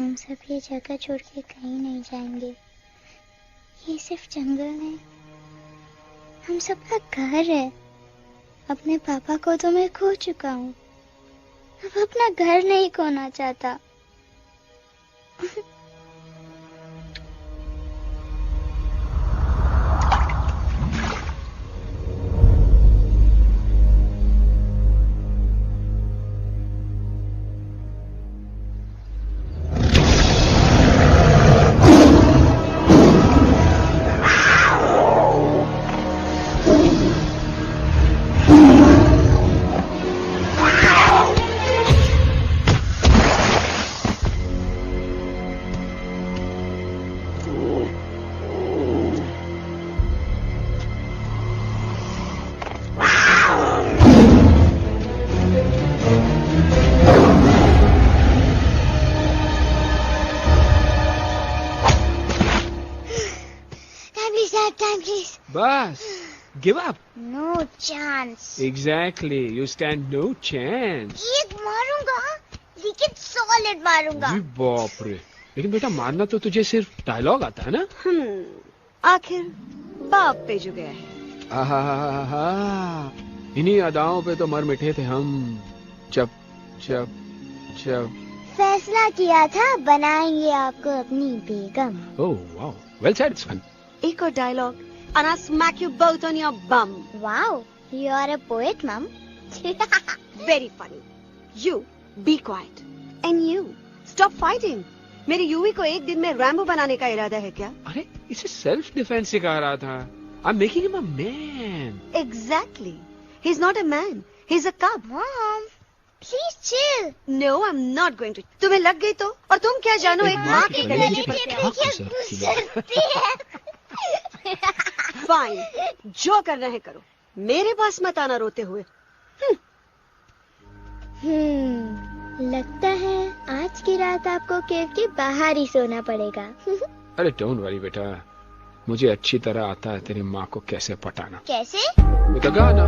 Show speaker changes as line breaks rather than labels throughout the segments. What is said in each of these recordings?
हम सब ये जगह छोड़ के कहीं नहीं जाएंगे। ये सिर्फ जंगल नहीं, हम सबका घर है। अपने पापा को तो मैं खो चुका हूँ, अब अपना घर नहीं खोना चाहता।
बस, give up.
No chance.
Exactly, you stand no chance.
एक मारूंगा, लेकिन सॉलिड मारूंगा।
जी बाप रे, लेकिन बेटा मारना तो तुझे सिर्फ डायलॉग आता है ना?
आखिर बाप पे जो गया है।
आहा, इन्हीं अदाओं पे तो मर मिटे थे हम। जब जब जब
फैसला किया था बनाएंगे आपको अपनी बेगम।
ओह वाओ, वेल सेड सन।
एक और dialogue and I'll smack you both on your bum.
Wow, you are a poet, Mom.
Very funny. You be quiet. And you stop fighting. मेरी यूवी को एक दिन में रैम्बो बनाने का इरादा है क्या?
अरे इसे सेल्फ डिफेंस सिखा रहा था। I'm making him a man.
Exactly. He's not a man. He's a cub.
Mom, please chill.
No, I'm not going to. तुम्हें लग गई तो? और तुम क्या जानो एक माँ के कलेजे पर क्या? फाइन, जो करना है करो, मेरे पास मत आना रोते हुए।
लगता है आज की रात आपको केव के बाहर ही सोना पड़ेगा।
अरे डोंट वरी बेटा, मुझे अच्छी तरह आता है तेरी माँ को कैसे पटाना।
कैसे?
With a गाना।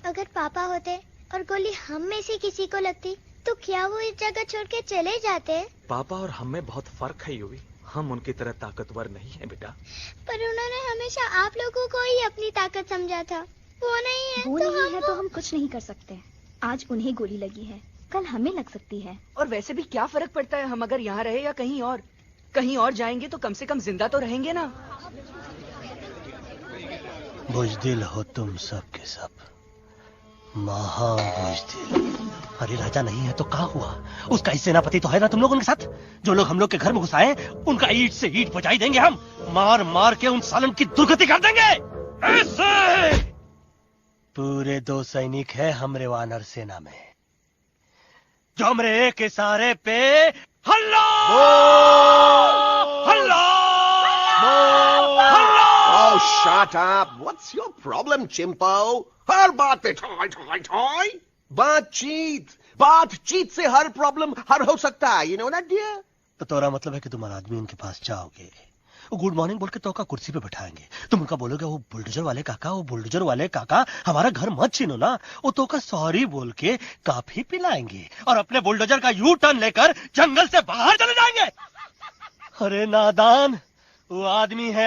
अगर पापा होते और गोली हम में से किसी को लगती तो क्या वो इस जगह छोड़ के चले जाते?
पापा और हम में बहुत फर्क है यूवी। हम उनकी तरह ताकतवर नहीं है बेटा।
पर उन्होंने हमेशा आप लोगों को ही अपनी ताकत समझा था। वो नहीं है
वो
तो
नहीं है तो हम कुछ नहीं कर सकते। आज उन्हें गोली लगी है, कल हमें लग सकती है।
और वैसे भी क्या फर्क पड़ता है हम अगर यहाँ रहे या कहीं और? कहीं और जाएंगे तो कम से कम जिंदा तो रहेंगे ना।
बुजदिल हो तुम सब के सब, महा बुजदिल। अरे राजा नहीं है तो क्या हुआ? उसका ही सेनापति तो है ना तुम लोग उनके साथ। जो लोग हम लोग के घर में घुस आए उनका ईंट से ईंट बजाई देंगे हम। मार मार के उन सालन की दुर्गति कर देंगे। ऐसे पूरे 2 सैनिक है हमरे वानर सेना में जो हमरे एक इशारे पे हल्ला हल्ला हल्ला।
Oh, shut up! What's your problem, Chimpo? हर बात पे ठोय ठोय ठोय। बातचीत से हर प्रॉब्लम हल हो सकता है। You know that, dear?
तो तोरा मतलब है कि तुम आदमी उनके पास जाओगे, वो गुड मॉर्निंग बोल के तो का कुर्सी पे बैठाएंगे, तुम उनका बोलोगे वो बुलडोजर वाले काका हमारा घर मत छीनो ना। वो तो का सॉरी बोल के काफी पिलाएंगे और अपने बुलडोजर का यू टर्न लेकर जंगल से बाहर चले जाएंगे। अरे नादान, वो आदमी है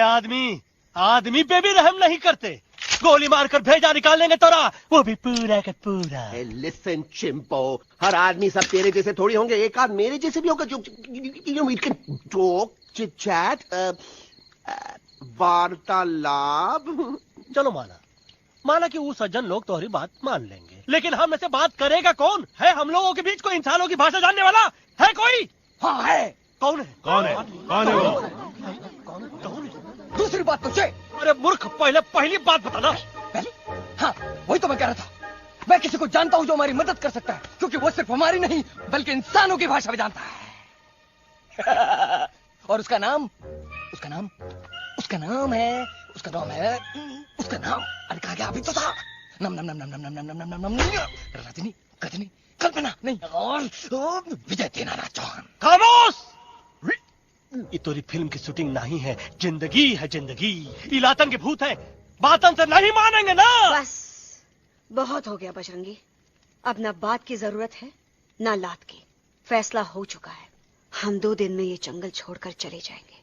आदमी पे भी रहम नहीं करते। गोली मारकर भेजा निकाल लेंगे तोरा, वो भी पूरा का पूरा।
Hey, listen, Chimpo. हर आदमी सब तेरे जैसे थोड़ी होंगे, एक आध मेरे जैसे भी होगा जो we can talk, chit chat, वार्तालाप।
चलो माना कि वो सज्जन लोग तुम्हारी बात मान लेंगे, लेकिन हम में से बात करेगा कौन? है हम लोगों के बीच कोई इंसानों की भाषा जानने वाला है कोई? हाँ है। कौन है वो?
दूसरी बात तुझे।
अरे मूर्ख, पहली बात बताना।
पहले? हाँ, वही तो मैं कह रहा था। मैं किसी को जानता हूँ जो हमारी मदद कर सकता है, क्योंकि वो सिर्फ हमारी नहीं बल्कि इंसानों की भाषा भी जानता है। और उसका नाम है अरे कहा गया अभी तो था। नम रजनी गजनी कल्पना नहीं और विजय देनाराज चौहान।
खामोश! ये तोरी फिल्म की शूटिंग नहीं है, जिंदगी है जिंदगी। इलातन के भूत है, बातन से नहीं मानेंगे ना।
बस बहुत हो गया बजरंगी। अब ना बात की जरूरत है ना लात की। फैसला हो चुका है। हम 2 दिन में ये जंगल छोड़कर चले जाएंगे।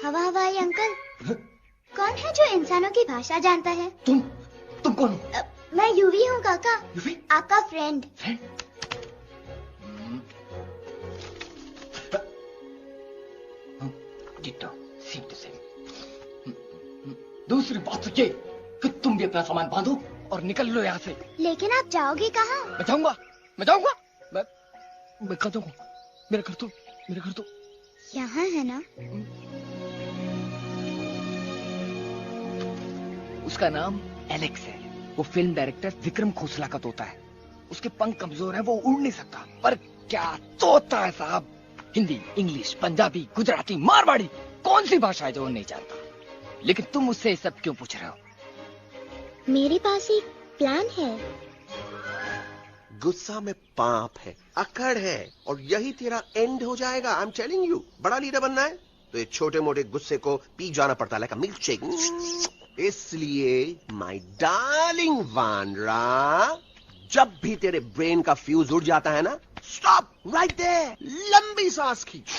हवाई अंकल, कौन है जो इंसानों की भाषा जानता है?
तुम कौन हो?
मैं यूवी हूँ काका।
यूवी?
आपका फ्रेंड।
दूसरी बात तो ये कि तुम भी अपना सामान बांधो और निकल लो यहाँ से।
लेकिन आप जाओगे कहाँ?
मैं जाऊंगा मैं कहाँ जाऊंगा? मेरा घर तो
यहाँ है ना?
उसका नाम एलेक्स है। वो फिल्म डायरेक्टर विक्रम खोसला का तोता है। उसके पंख कमजोर है, वो उड़ नहीं सकता, पर क्या तोता है साहब। हिंदी, इंग्लिश, पंजाबी, गुजराती, मारवाड़ी, कौन सी भाषा है जो वो नहीं जानता? लेकिन तुम मुझसे सब क्यों पूछ रहे हो?
मेरे पास एक प्लान है।
गुस्सा में पाप है, अकड़ है, और यही तेरा एंड हो जाएगा। आई एम टेलिंग यू। बड़ा लीडर बनना है तो ये छोटे मोटे गुस्से को पी जाना पड़ता है, लाइक अ मिल्क शेक। इसलिए माय डार्लिंग वानरा, जब भी तेरे ब्रेन का फ्यूज उड़ जाता है ना, स्टॉप राइट देयर, लंबी सांस खींच।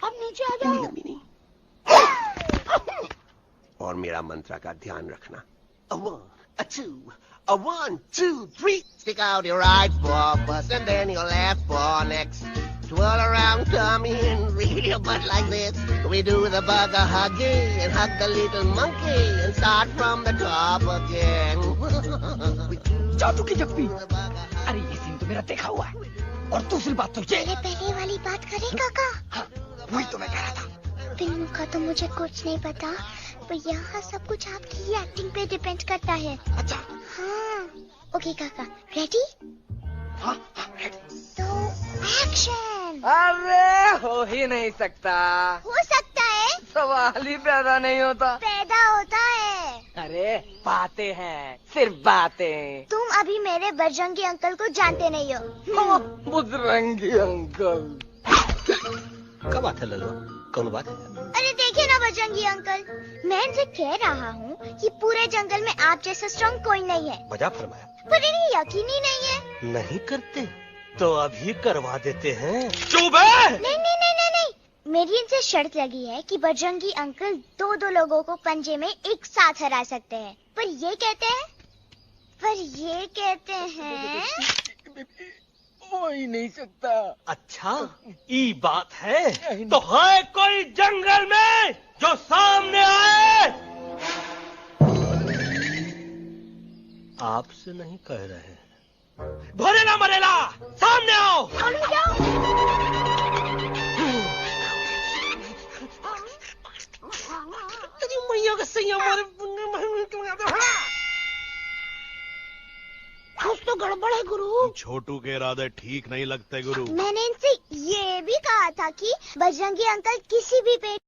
अब नीचे आ जाओ।
लंबी नहीं। और मेरा मंत्र का ध्यान रखना। A 1, a 2, a 1, 2, 3. Stick out your right paw first and then your left paw next. Twirl around, tummy and wheel your butt like this. We do the bugger huggy and hug the little monkey and start from the top again.
जादू की जप्पी। अरे ये scene तो मेरा देखा हुआ है। और दूसरी बात तो ये
पहले वाली बात करें काका?
हाँ, वही तो मैं कह रहा था।
फिल्म का तो मुझे कुछ नहीं पता, पर यहाँ सब कुछ आपकी एक्टिंग पे डिपेंड करता है।
अच्छा।
हाँ। ओके काका, रेडी?
हाँ रेडी।
तो एक्शन।
अरे हो ही नहीं सकता।
हो सकता है।
सवाल ही पैदा नहीं होता।
पैदा होता है।
अरे बातें हैं, सिर्फ बातें।
तुम अभी मेरे बजरंगी अंकल को जानते नहीं हो।
बजरंगी अंकल।
क्या बात है लल्लू, कौन बात है?
अरे देखिए ना बजरंगी अंकल, मैं इनसे कह रहा हूँ कि पूरे जंगल में आप जैसा स्ट्रॉन्ग कोई नहीं है।
मजा फरमाया।
पर इन्हें यकीन ही नहीं है।
नहीं करते तो अभी करवा देते हैं।
चुप है।
नहीं नहीं नहीं नहीं नहीं, मेरी इनसे शर्त लगी है कि बजरंगी अंकल दो लोगों को पंजे में एक साथ हरा सकते हैं। पर ये कहते हैं
हो ही नहीं सकता।
अच्छा ये बात है तो है कोई जंगल में जो सामने आए? आपसे नहीं कह रहे, भरेला मरेला सामने आओ। मैया का सही हमारे
कुछ तो गड़बड़ है गुरु।
छोटू के इरादे ठीक नहीं लगते गुरु।
मैंने इनसे ये भी कहा था कि बजरंगी अंकल किसी भी पेड़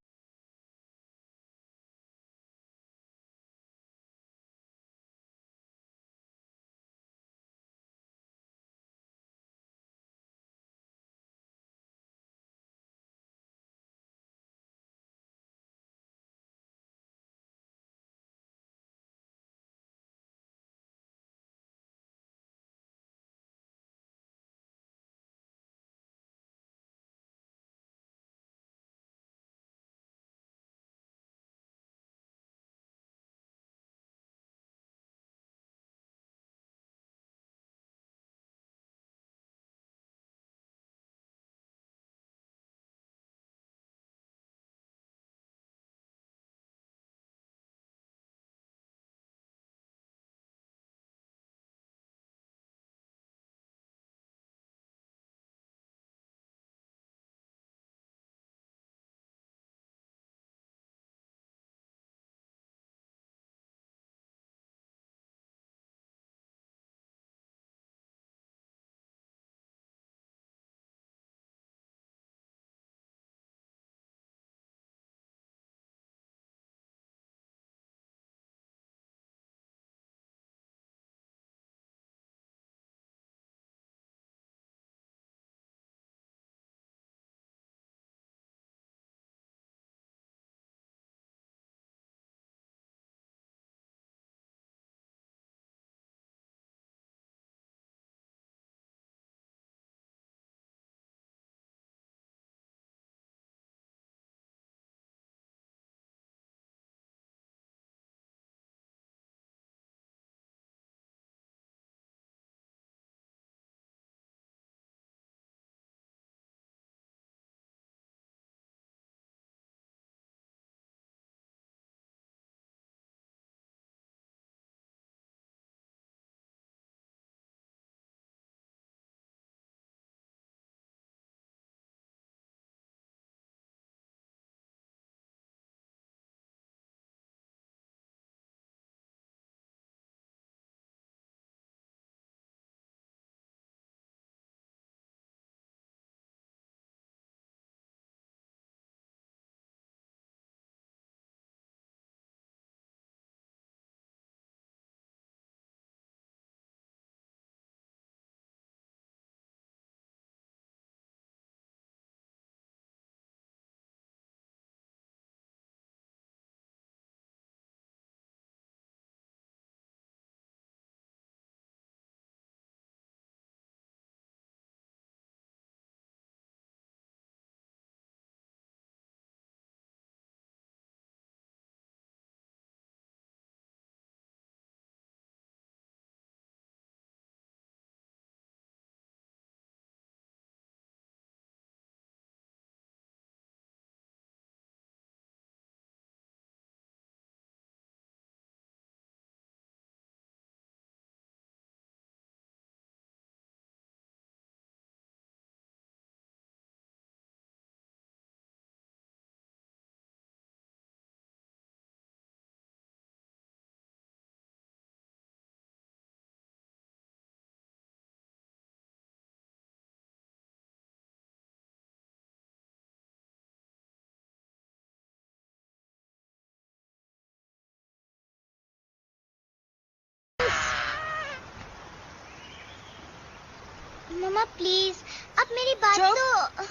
मम्मा प्लीज, आप मेरी बात
चुप।
तो...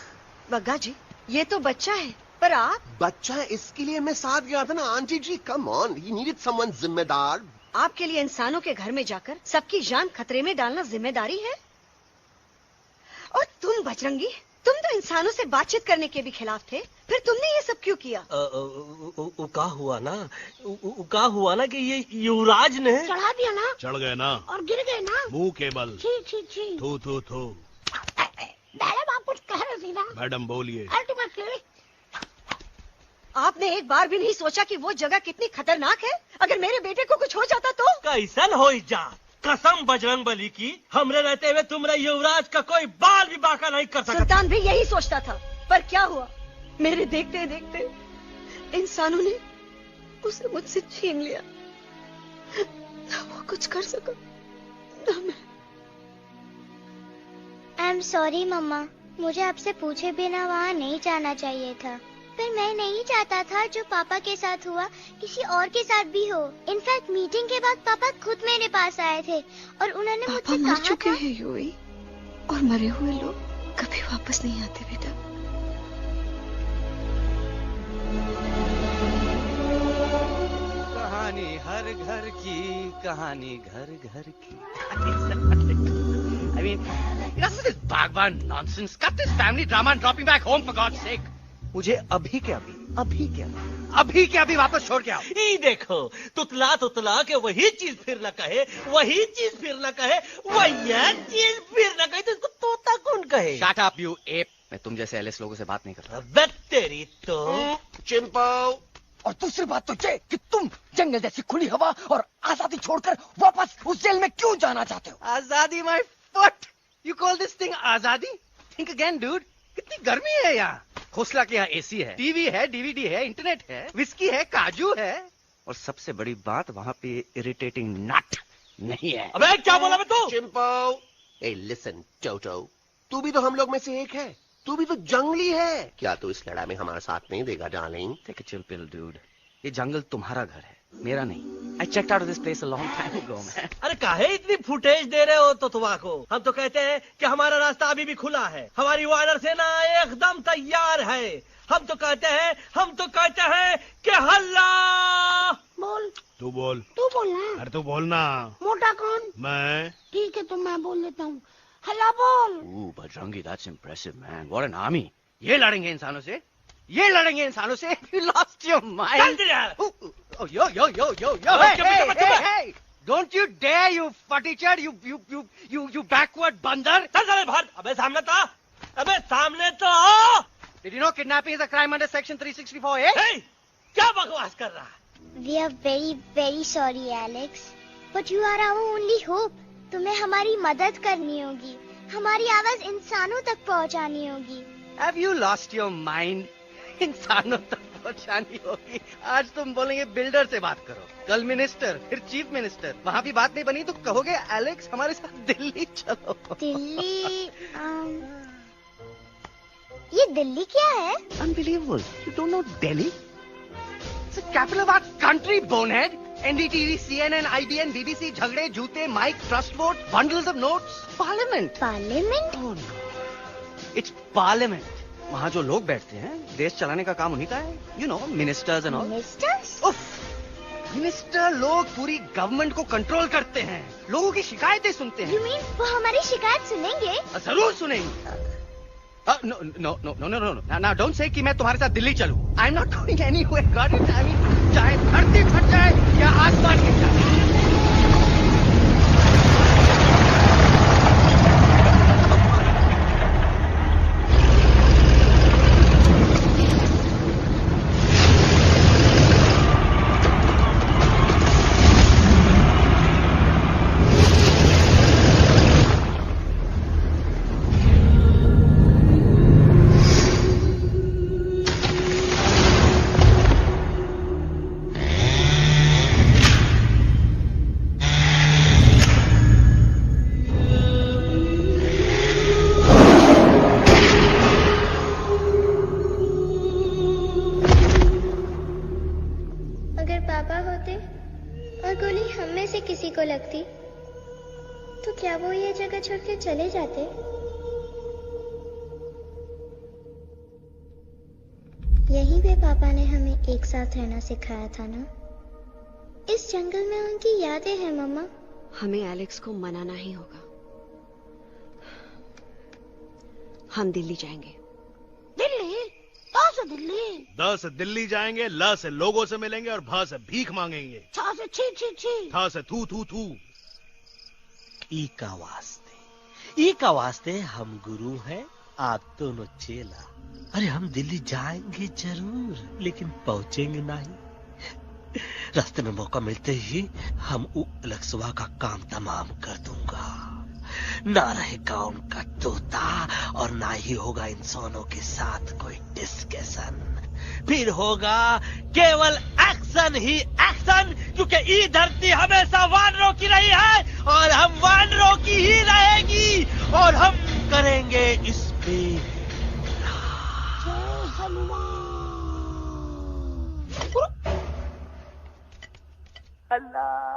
बग्गा जी, ये तो बच्चा है, पर आप...
बच्चा है, इसके लिए मैं साथ गया था ना aunty ji. Come on, he needed someone जिम्मेदार।
आपके लिए इंसानों के घर में जाकर सबकी जान खतरे में डालना जिम्मेदारी है? और तुम बजरंगी, तुम तो इंसानों से बातचीत करने के भी खिलाफ थे, फिर तुमने ये सब क्यों किया?
का हुआ ना कि ये युवराज ने
चढ़ा दिया ना
चढ़ गए ना
और गिर गए ना।
मुंह के बल।
छी छी छी।
थू थू थू।
मैडम आप कुछ कह रहे थे ना।
मैडम बोलिए।
अल्टीमेटली
आपने एक बार भी नहीं सोचा कि वो जगह कितनी खतरनाक है? अगर मेरे बेटे को कुछ हो जाता तो?
कैसन हो जा, कसम बजरंग बली की, हमरे रहते हुए तुमरे युवराज का कोई बाल भी बाका नहीं कर सकता।
सुल्तान भी यही सोचता था, पर क्या हुआ? मेरे देखते देखते इंसानों ने उसे मुझसे छीन लिया। ना वो कुछ कर सका, ना मैं।
आई एम सॉरी मम्मा, मुझे आपसे पूछे बिना वहाँ नहीं जाना चाहिए था। पर मैं नहीं चाहता था जो पापा के साथ हुआ किसी और के साथ भी हो। इनफैक्ट मीटिंग के बाद पापा खुद मेरे पास आए थे और उन्होंने मुझसे
मर
कहा
चुके
था
हैं यूवी, और मरे हुए लोग कभी वापस नहीं आते बेटा।
कहानी हर घर की, कहानी घर घर की। I mean, enough of this Bhagwan nonsense. Cut this family drama and drop me back home for God's sake. मुझे अभी के अभी वापस छोड़ के आओ।
ई देखो, तुतला के वही चीज फिर न कहे, वही चीज फिर न कहे, वही चीज फिर न कहे, तो इसको तोता कौन कहे?
Shut up, you ape. मैं तुम जैसे एलिस लोगों से बात नहीं करता।
अबे तेरी तो।
चिंपो।
और दूसरी बात तो ये कि तुम जंगल जैसी खुली हवा और आजादी छोड़कर वापस उस जेल में क्यों जाना चाहते हो? आजादी my foot. You call this thing आजादी? Think again, dude. कितनी गर्मी है यहाँ। खोसला के यहाँ एसी है, टीवी है, डीवीडी है, इंटरनेट है, विस्की है, काजू है, और सबसे बड़ी बात वहाँ पे इरिटेटिंग नट नहीं है।
अबे क्या बोला मैं तू?
चिंपो। ए लिसन टोटो, तू भी तो हम लोग में से एक है। तू भी तो जंगली है। क्या तू इस लड़ाई में हमारा साथ नहीं देगा darling?
Take a chill pill, dude. ये जंगल तुम्हारा घर है, मेरा नहीं। I checked out of this place a long time ago, man.
अरे काहे इतनी फुटेज दे रहे हो तो तुम्हारा? हम तो कहते हैं कि हमारा रास्ता अभी भी खुला है, हमारी वानर सेना एकदम तैयार है। हम तो कहते हैं कि हल्ला।
बोल।
तू बोल।
तू बोलना।
अरे तू बोलना।
मोटा कौन?
मैं।
ठीक है तो मैं बोल देता हूँ। हल्ला बोल।
Bajrangi, that's impressive, man. What an army. ये लड़ेंगे इंसानों से? ये लड़ेंगे इंसानों से? You lost your mind. Oh, yo. Hey. Don't you dare, you fatichard, you backward बंदर.
चल बाहर। अबे सामने तो आओ।
Did you know kidnapping is a crime under section 364A?
Hey, क्या बकवास कर रहा है?
We are very very sorry Alex, but you are our only hope. तुम्हें हमारी मदद करनी होगी, हमारी आवाज इंसानों तक पहुंचानी होगी।
Have you lost your mind? इंसानों तक पहुंचानी होगी। आज तुम बोलेंगे बिल्डर से बात करो, कल मिनिस्टर, फिर चीफ मिनिस्टर। वहाँ भी बात नहीं बनी तो कहोगे एलेक्स हमारे साथ दिल्ली चलो।
दिल्ली? ये दिल्ली क्या है?
Unbelievable. You don't know Delhi? It's the capital of our country, bonehead. NDTV, CNN, IBN, BBC, झगड़े, जूते, mike, trust vote, bundles of notes. Parliament.
Parliament?
Oh no. It's Parliament. वहाँ जो लोग बैठते हैं, देश चलाने का काम उन्हीं का है। You know, ministers and all.
Ministers?
उफ, मिनिस्टर लोग पूरी गवर्नमेंट को कंट्रोल करते हैं, लोगों की शिकायतें सुनते हैं।
You mean वो हमारी शिकायत सुनेंगे?
जरूर सुनेंगे। No. Now don't say कि मैं तुम्हारे साथ दिल्ली चलूं. I'm not going anywhere. God, I mean, चाहे धरती फट जाए या आसमान गिर जाए।
के चले जाते। यहीं पे पापा ने हमें एक साथ रहना सिखाया था ना। इस जंगल में उनकी यादें हैं मम्मा।
हमें एलेक्स को मनाना ही होगा। हम दिल्ली जाएंगे।
दिल्ली? कहाँ से दिल्ली?
द से दिल्ली जाएंगे, ल से लोगों से मिलेंगे और भ से भीख मांगेंगे,
छ से छी छी छी,
थ से थू थू थू।
ई का वास्ते हम गुरु हैं, आप दोनों चेला। अरे हम दिल्ली जाएंगे जरूर, लेकिन पहुंचेंगे नहीं। रास्ते में मौका मिलते ही हम अलक्सवा का काम तमाम कर दूंगा। ना रहेगा उनका तोता और ना ही होगा इंसानों के साथ कोई डिस्कशन। फिर होगा केवल एक्शन ही एक्शन, क्योंकि ये धरती हमेशा वानरों की रही है और हम वानरों की ही रहेगी और हम करेंगे इस पे
जय हनुमान।
अल्लाह।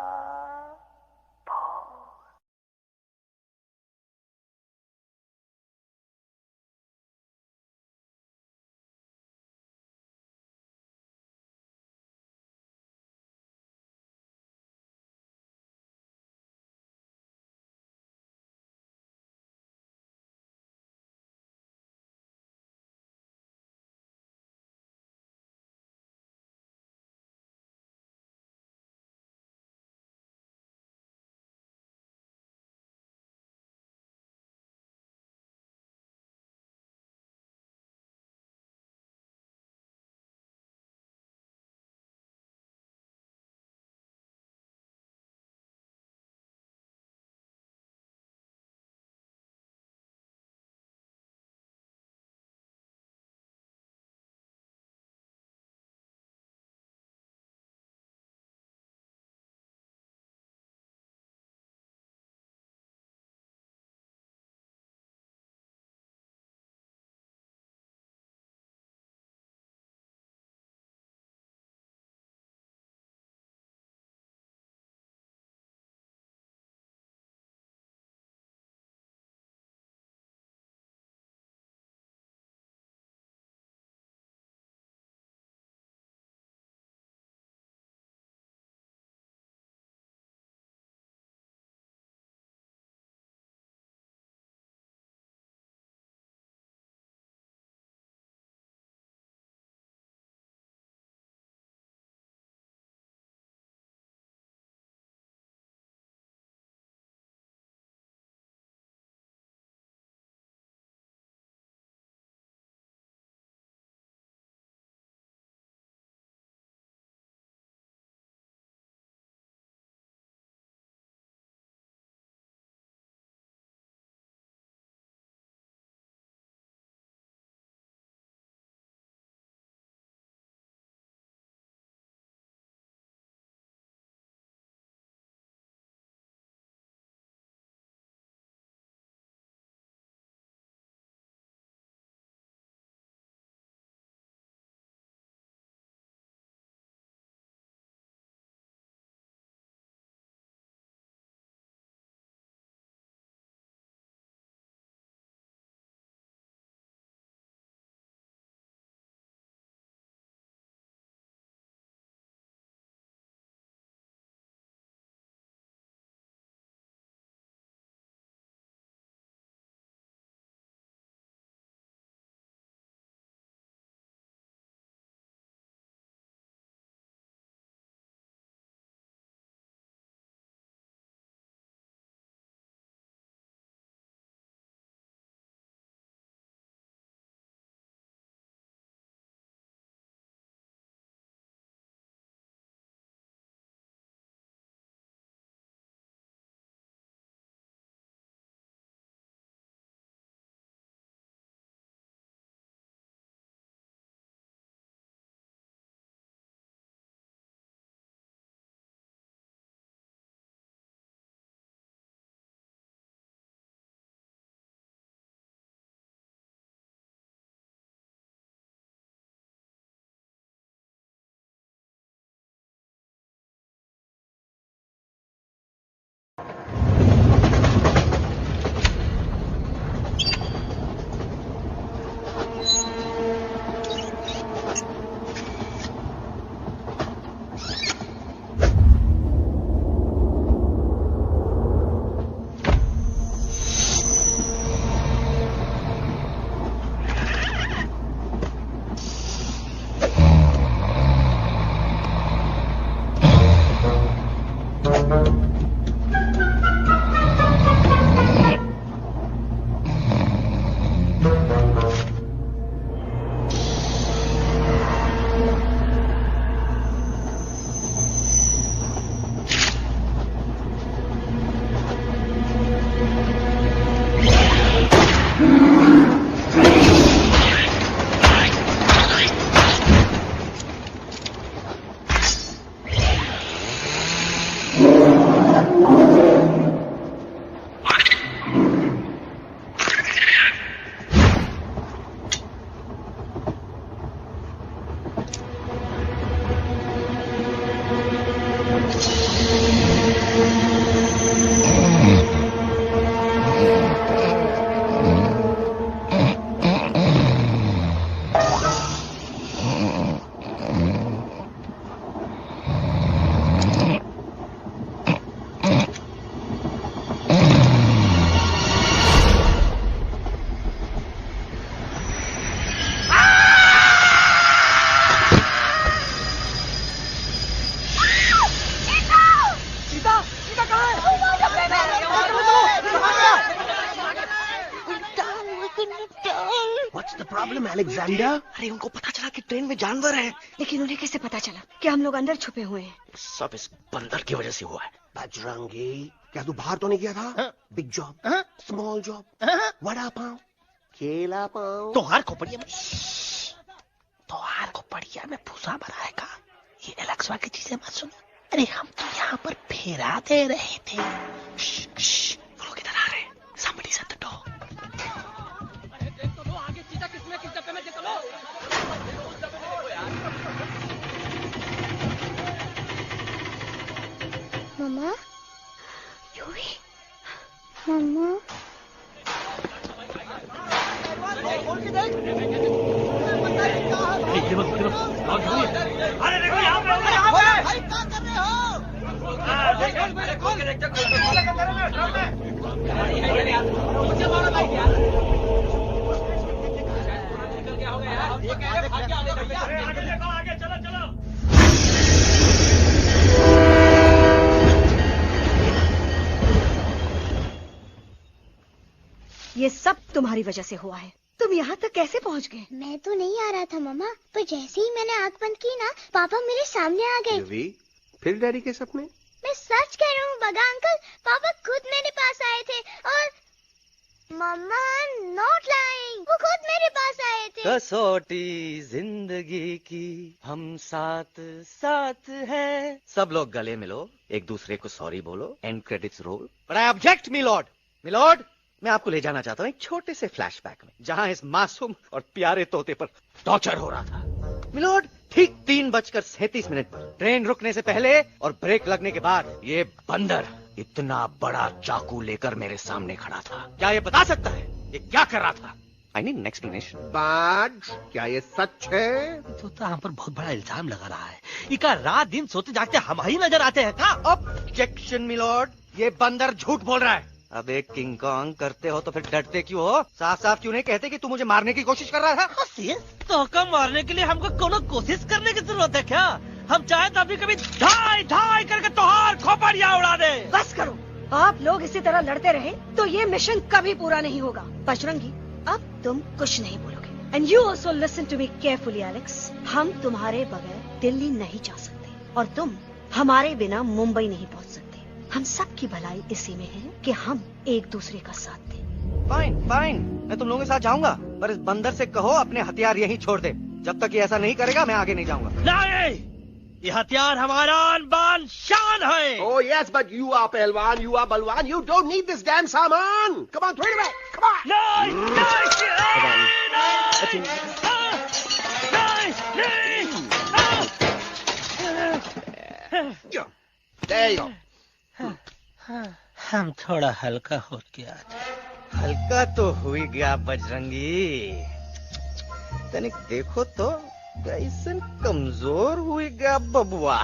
What's the problem, Alexander?
अरे उनको पता चला कि ट्रेन में जानवर है, लेकिन उन्हें कैसे पता चला कि हम लोग अंदर छुपे हुए हैं?
सब इस बंदर की वजह से हुआ है। बजरंगी, क्या तू बाहर तो नहीं गया था? Big job, small job, vada pav, केला पाव।
तोहार खोपड़िया में भूसा भराएगा। ये एलेक्सा की चीजें मत सुनो। अरे हम तो यहाँ पर फेरा दे रहे थे।
वो लोग इधर आ रहे हैं। Somebody's at the door.
मम्मा, मम्मा,
अरे देखो यहाँ पे क्या कर रहे
ये सब तुम्हारी वजह से हुआ है। तुम यहाँ तक कैसे पहुँच गए?
मैं तो नहीं आ रहा था मम्मा, पर जैसे ही मैंने आंख बंद की ना, पापा मेरे सामने आ गए।
युवी, फिर डैडी के सपने?
मैं सच कह रहा हूँ बगा अंकल, पापा खुद मेरे पास आए थे और मम्मा नॉट लाइंग, वो खुद मेरे पास आए थे।
कसौटी जिंदगी की हम साथ साथ हैं। सब लोग गले मिलो, एक दूसरे को सॉरी बोलो, end credits roll. But I object milord. Milord, मैं आपको ले जाना चाहता हूँ एक छोटे से फ्लैशबैक में, जहाँ इस मासूम और प्यारे तोते पर टॉर्चर हो रहा था। मिलॉर्ड, ठीक 3:37 पर ट्रेन रुकने से पहले और ब्रेक लगने के बाद ये बंदर इतना बड़ा चाकू लेकर मेरे सामने खड़ा था। क्या ये बता सकता है ये क्या कर रहा था? I need an explanation.
बाज, क्या ये सच है?
तोता हम पर बहुत बड़ा इल्जाम लगा रहा है। इका रात दिन सोते जागते हम ही नजर आते हैं का?
ऑब्जेक्शन मिलॉर्ड, ये बंदर झूठ बोल रहा है। अब एक किंग कॉन्ग करते हो तो फिर डरते क्यों हो? साफ साफ क्यों नहीं कहते कि तू मुझे मारने की कोशिश कर रहा था?
तो मारने के लिए हमको कोनो कोशिश करने की जरूरत है क्या? हम चाहे तो अभी कभी ढाई ढाई करके तोहार खोपड़िया उड़ा दे।
बस करो, आप लोग इसी तरह लड़ते रहे तो ये मिशन कभी पूरा नहीं होगा। बजरंगी, अब तुम कुछ नहीं बोलोगे। And you also listen to me carefully Alex. हम तुम्हारे बगैर दिल्ली नहीं जा सकते और तुम हमारे बिना मुंबई नहीं पहुंच सकते। हम सब की भलाई इसी में है कि हम एक दूसरे का साथ दें।
फाइन फाइन, मैं तुम लोगों के साथ जाऊंगा, पर इस बंदर से कहो अपने हथियार यहीं छोड़ दे। जब तक ये ऐसा नहीं करेगा मैं आगे नहीं जाऊंगा।
नहीं, ये हथियार हमारा आन-बान शान है।
Oh yes, but you are पहलवान, you are बलवान, you don't need this damn सामान. Come on, throw it away. Come on. There you go.
हम थोड़ा हल्का हो गया।
हल्का तो हुई गया बजरंगी, तनिक देखो तो कैसन कमजोर हुई गया बबुआ।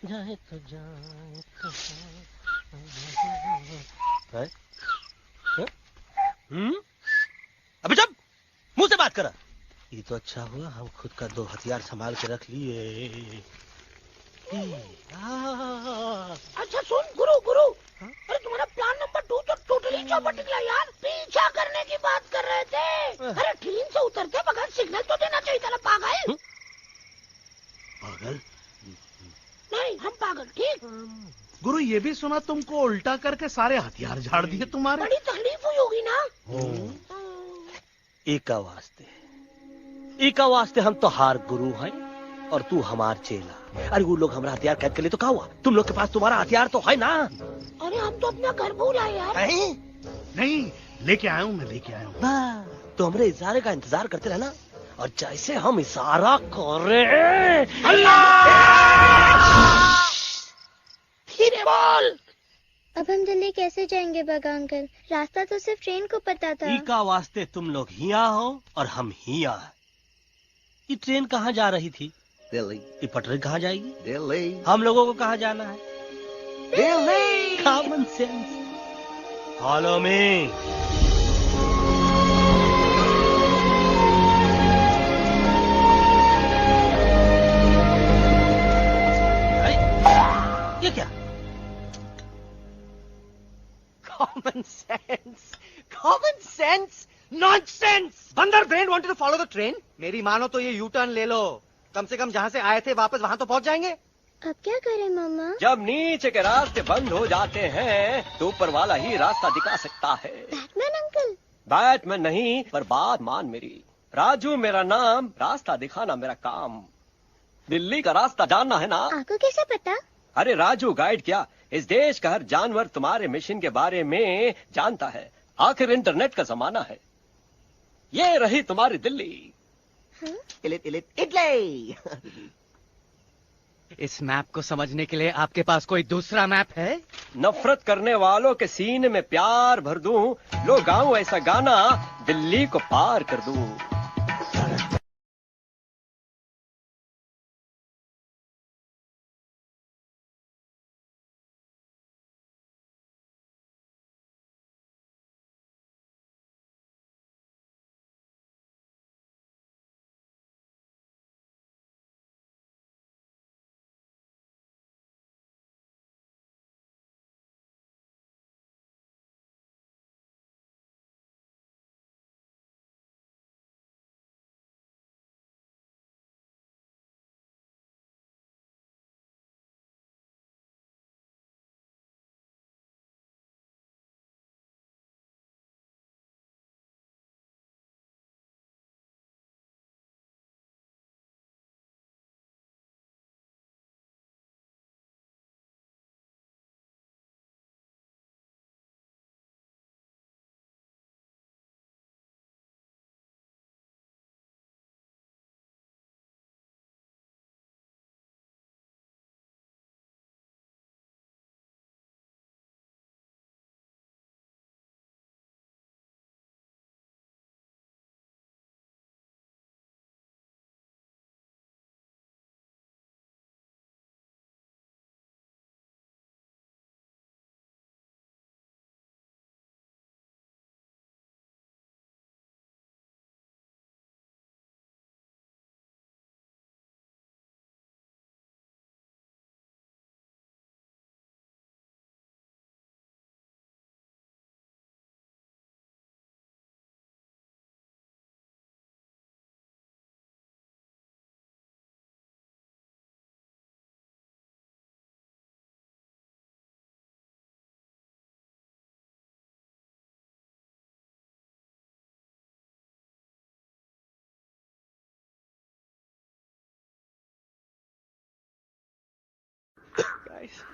जाए तो जाए अबे जब मुंह से बात करा। ये तो अच्छा हुआ हम खुद का 2 हथियार संभाल के रख लिए।
अच्छा सुन गुरु, अरे तुम्हारा प्लान नंबर 2 तो टोटली चौपट निकला यार। पीछा करने की बात कर रहे थे। अरे ट्रेन से उतरते बगैर सिग्नल तो देना चाहिए था ना पागल।
पागल
नहीं, हम पागल, ठीक।
गुरु, ये भी सुना तुमको उल्टा करके सारे हथियार झाड़ दिए तुम्हारे।
बड़ी तकलीफ हुई होगी ना।
एका वास्ते हम तो हार गुरु हैं और तू हमार चेला। अरे वो लोग हमारा हथियार कैद कर ले तो क्या हुआ? तुम लोग के पास तुम्हारा हथियार तो है ना।
अरे हम तो अपना घर भूल आए यार।
नहीं, लेके आया हूँ, मैं लेके आया हूँ।
तो हमारे इशारे का इंतजार करते रहना और जैसे हम इशारा कर रहे
धीरे बोल।
अब हम दिल्ली कैसे जाएंगे बगा अंकल? रास्ता तो सिर्फ ट्रेन को पता था।
का वास्ते तुम लोग हिया हो और हम हिया। ये ट्रेन कहाँ जा रही थी?
दिल्ली।
ये पटरी कहाँ जाएगी?
दिल्ली।
हम लोगों को कहाँ जाना है?
Delhi.
Common sense. Follow me.
Common sense nonsense. बंदर brain wanted to follow the train. मेरी मानो तो ये यू टर्न ले लो, कम से कम जहाँ से आए थे वापस वहाँ तो पहुँच जाएंगे।
अब क्या करें मामा?
जब नीचे के रास्ते बंद हो जाते हैं तो ऊपर वाला ही रास्ता दिखा सकता है।
Batman uncle?
बैटमैन नहीं, पर बात मान मेरी। राजू मेरा नाम, रास्ता दिखाना मेरा काम। दिल्ली का रास्ता जानना है ना?
आपको कैसे पता?
अरे राजू गाइड क्या, इस देश का हर जानवर तुम्हारे मिशन के बारे में जानता है। आखिर इंटरनेट का जमाना है। ये रही तुम्हारी दिल्ली।
इटली। इस मैप को समझने के लिए आपके पास कोई दूसरा मैप है?
नफरत करने वालों के सीने में प्यार भर दूं, लो गाऊं ऐसा गाना, दिल्ली को पार कर दूं।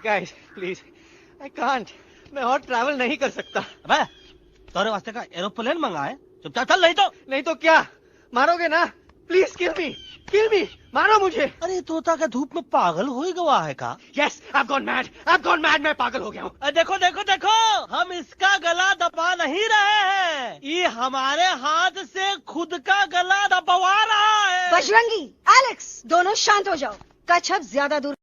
Guys, please, I can't. मैं और ट्रैवल नहीं कर सकता।
अबे, तोरे वास्ते का एरोप्लेन मंगाए, चुपचाप चल, नहीं तो
क्या मारोगे ना? प्लीज किल मी, मारो मुझे।
अरे तोता का धूप में पागल हो ही गवा है का?
Yes, I've gone mad, मैं पागल हो गया हूँ।
देखो, हम इसका गला दबा नहीं रहे हैं, ये हमारे हाथ से खुद का गला दबवा रहा है।
बजरंगी, एलेक्स, दोनों शांत हो जाओ। कच्छप ज्यादा दूर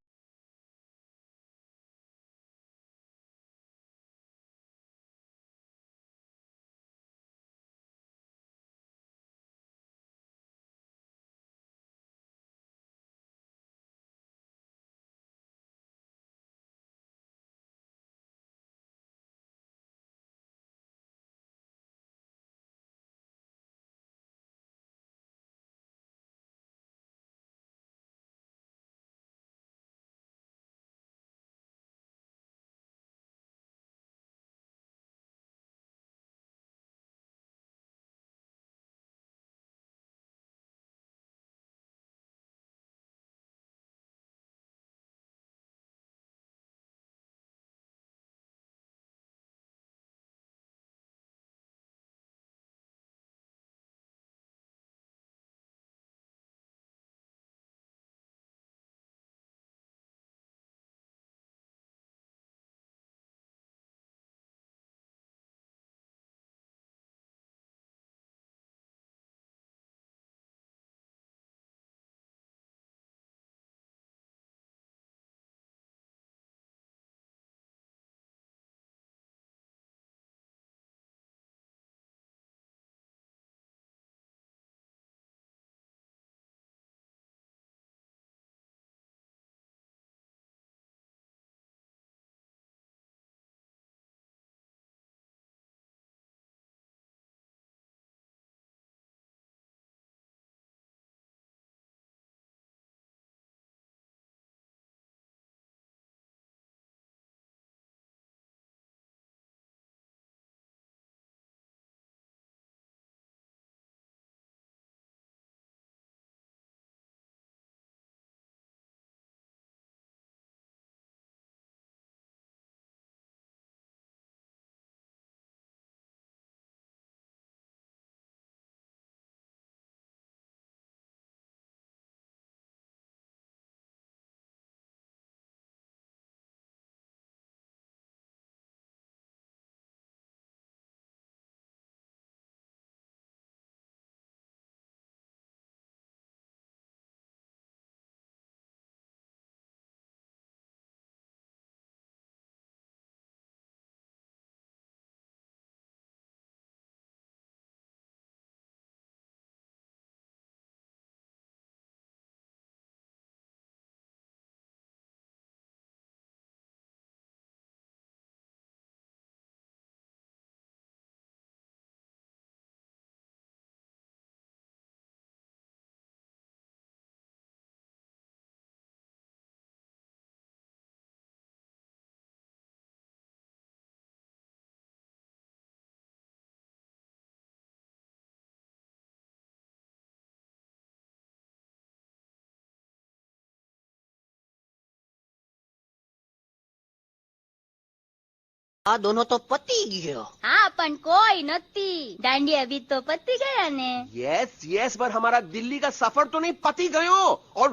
આ દોનો તો પતી ગયો.
હા પણ કોઈ નથી. દાંડિયા બી તો પતી ગયા ને.
यस यस, पर हमारा दिल्ली का सफर तो नहीं पति गयो. और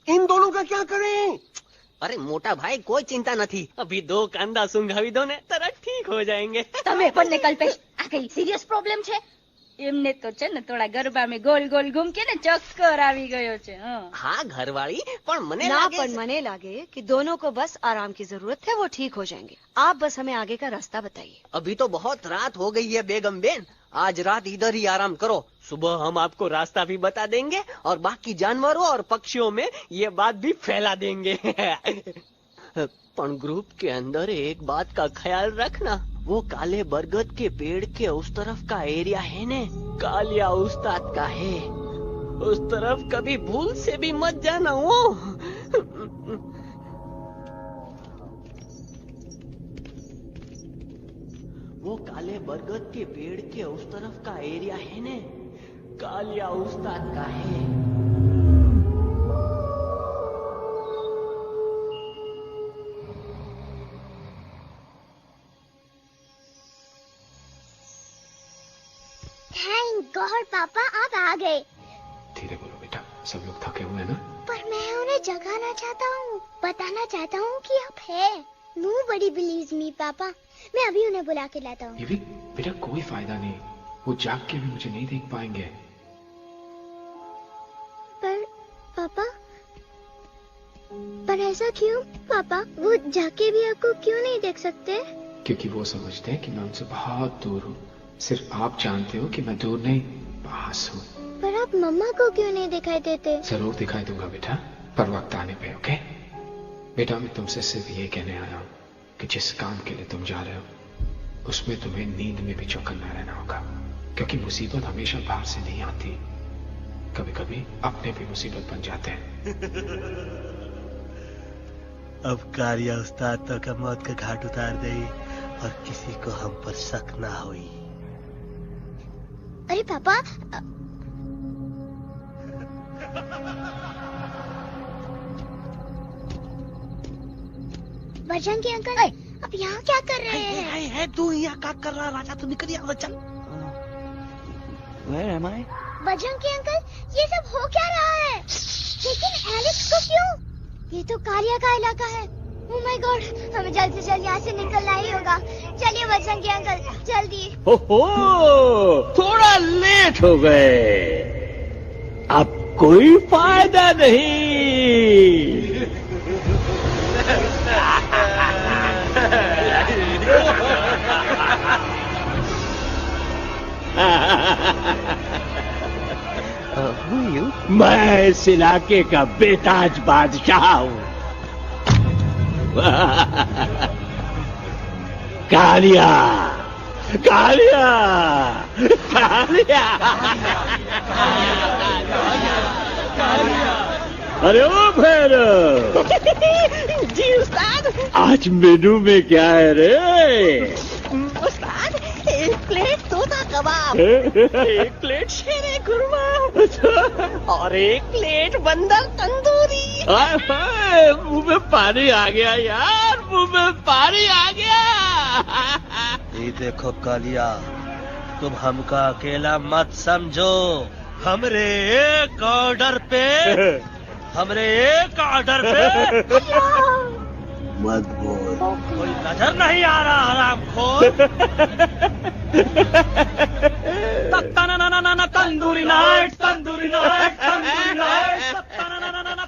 इन दोनों का क्या करें?
અરે મોટા ભાઈ કોઈ ચિંતા નથી. અભી દો કાંદા સુંઘાવી દો ને તરત ઠીક हो जाएंगे.
તમે પણ ને કલ્પેશ આ કઈ સિરિયસ પ્રોબ્લેમ છે? એમને તો છે ને થોડા ગરબામાં ગોલ ગોલ ઘૂમ કે ને ચક્કર આવી ગયો છે.
हाँ घरवाली पर मने
ना
लागे
पर मने लागे कि दोनों को बस आराम की जरूरत है, वो ठीक हो जाएंगे. आप बस हमें आगे का रास्ता बताइए.
अभी तो बहुत रात हो गई है बेगम बेन. आज रात इधर ही आराम करो. सुबह हम आपको रास्ता भी बता देंगे और बाकी जानवरों और पक्षियों में ये बात भी फैला देंगे. पर ग्रुप के अंदर एक बात का ख्याल रखना, वो काले बरगद के पेड़ के उस तरफ का एरिया है ने कालिया उस्ताद का है. उस तरफ कभी भूल से भी मत जाना. वो काले बरगद के पेड़ के उस तरफ का एरिया है ने कालिया उस्ताद का है.
थैंक गॉड पापा आप आ गए.
धीरे बोलो बेटा, सब लोग थके हुए हैं ना.
पर मैं उन्हें जगाना चाहता हूँ, बताना चाहता हूँ कि आप है. Nobody believes me पापा. मैं अभी उन्हें बुला के लाता हूँ.
ये भी बेटा कोई फायदा नहीं, वो जाग के भी मुझे नहीं देख पाएंगे.
पर पापा, पर ऐसा क्यों पापा? वो जाके भी आपको क्यों नहीं देख सकते?
क्योंकि वो समझते हैं कि मैं उनसे बहुत दूर हूँ. सिर्फ आप जानते हो कि मैं दूर नहीं, पास हूँ.
पर आप मम्मा को क्यों नहीं दिखाई देते?
जरूर दिखाई दूंगा बेटा, पर वक्त आने पे. ओके बेटा, मैं तुमसे सिर्फ ये कहने आया हूँ कि जिस काम के लिए तुम जा रहे हो उसमें तुम्हें नींद में भी चौकन्ना रहना होगा. क्योंकि मुसीबत हमेशा बाहर से नहीं आती, कभी कभी अपने भी मुसीबत बन जाते हैं.
अब कालिया उस्ताद तो का मौत का घाट उतार दे और किसी को हम पर शक ना हुई.
अरे पापा, बजरंगी अंकल अब यहाँ क्या कर रहे हैं?
है तू यहाँ क्या कर रहा राजा? तू निकल यहाँ चल.
Where am I?
Bajrangi uncle, ये सब हो क्या रहा है? लेकिन एलेक्स को क्यों? ये तो कालिया का इलाका है. ओह माय गॉड, हमें जल्द से जल्द यहाँ से निकलना ही होगा. चलिए बजरंगी अंकल, जल्दी.
ओहो, थोड़ा लेट हो गए. अब कोई फायदा नहीं. मैं इस इलाके का बेताज बादशाह हूँ. कालिया, कालिया, कालिया, अरे ओ फिर
जी उस्ताद,
आज मेनू में क्या है रे?
उस्ताद, एक प्लेट तोता कबाब, एक प्लेट शेरे खुरमा और एक प्लेट बंदर तंदूरी.
मुंह में पानी आ गया यार, मुंह में पानी आ गया.
ये देखो कालिया, तुम हमका अकेला मत समझो. हमरे एक ऑर्डर पे
मत बोल.
कोई नजर नहीं आ रहा हरामखोर. Tandoori night, tandoori night, tandoori night,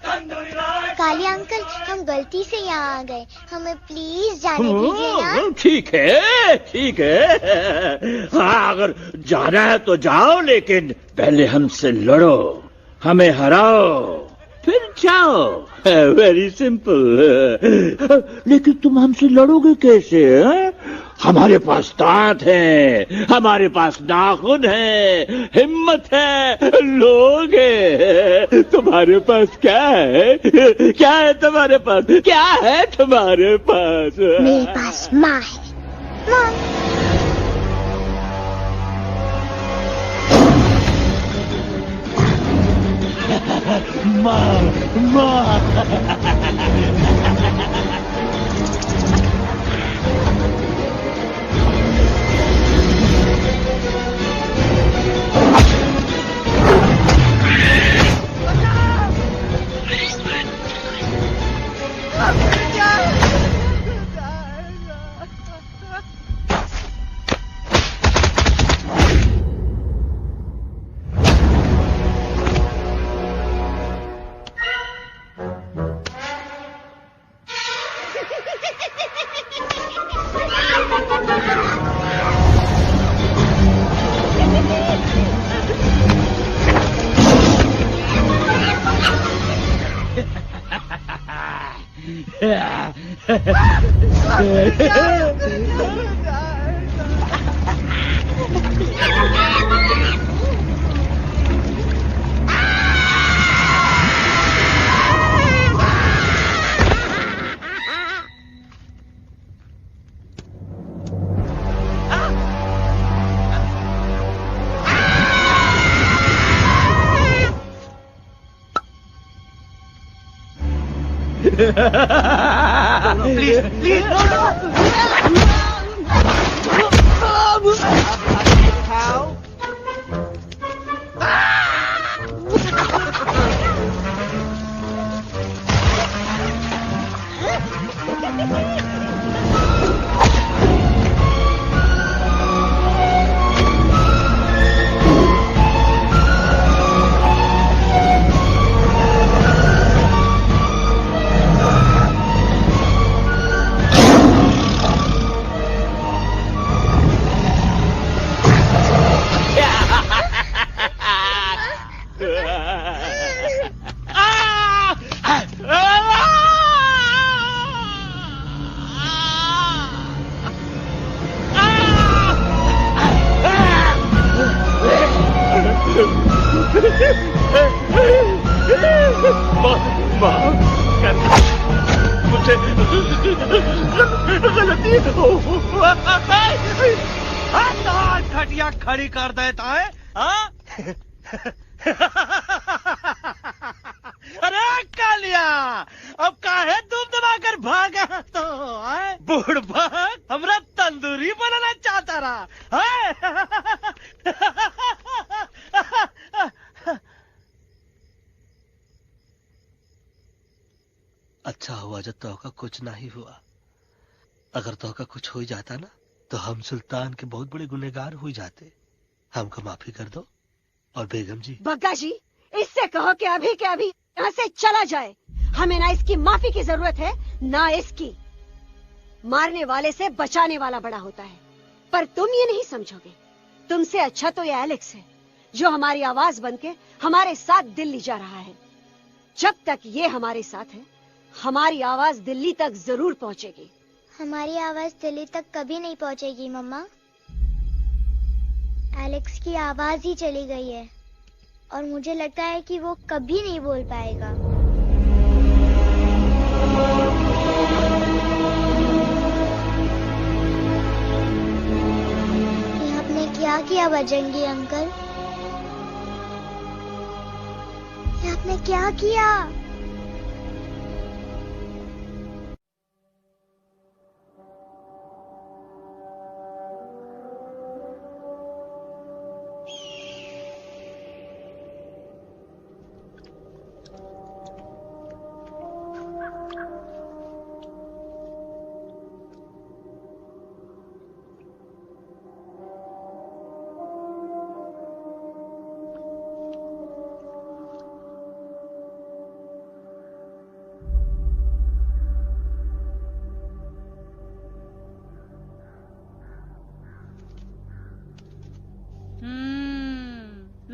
tandoori night.
Kalia uncle, हम गलती से यहाँ आ गए, हमें प्लीज जाने दीजिए ना.
ठीक है, ठीक है. हाँ, अगर जाना है तो जाओ, लेकिन पहले हमसे लड़ो, हमें हराओ, फिर जाओ. Very simple. लेकिन तुम हमसे लड़ोगे कैसे? हमारे पास दांत है, हमारे पास नाखून है, हिम्मत है, लोग है. तुम्हारे पास क्या है? क्या है तुम्हारे पास? क्या है तुम्हारे पास?
मेरे पास माँ है. माँ.
प्लीज प्लीज मुझे गलती घटिया खड़ी कर देता है। अरे कालिया, अब काहे तुम दबाकर भागा तो बूढ़ हमरा तंदूरी बनाना चाहता रहा। अच्छा हुआ जब तोका कुछ नहीं हुआ। अगर तोका कुछ हो जाता ना तो हम सुल्तान के बहुत बड़े गुनहगार हो जाते। हमको माफी कर दो। और बेगम जी,
बग्गा जी, इससे कहो कि अभी के अभी यहाँ से चला जाए। हमें ना इसकी माफी की जरूरत है ना इसकी। मारने वाले से बचाने वाला बड़ा होता है, पर तुम ये नहीं समझोगे। तुमसे अच्छा तो ये एलेक्स है जो हमारी आवाज बनके हमारे साथ दिल्ली जा रहा है। जब तक ये हमारे साथ है हमारी आवाज दिल्ली तक जरूर पहुंचेगी।
हमारी आवाज दिल्ली तक कभी नहीं पहुंचेगी मम्मा। एलेक्स की आवाज ही चली गई है और मुझे लगता है कि वो कभी नहीं बोल पाएगा। ये आपने क्या किया बजरंगी अंकल? ये आपने क्या किया?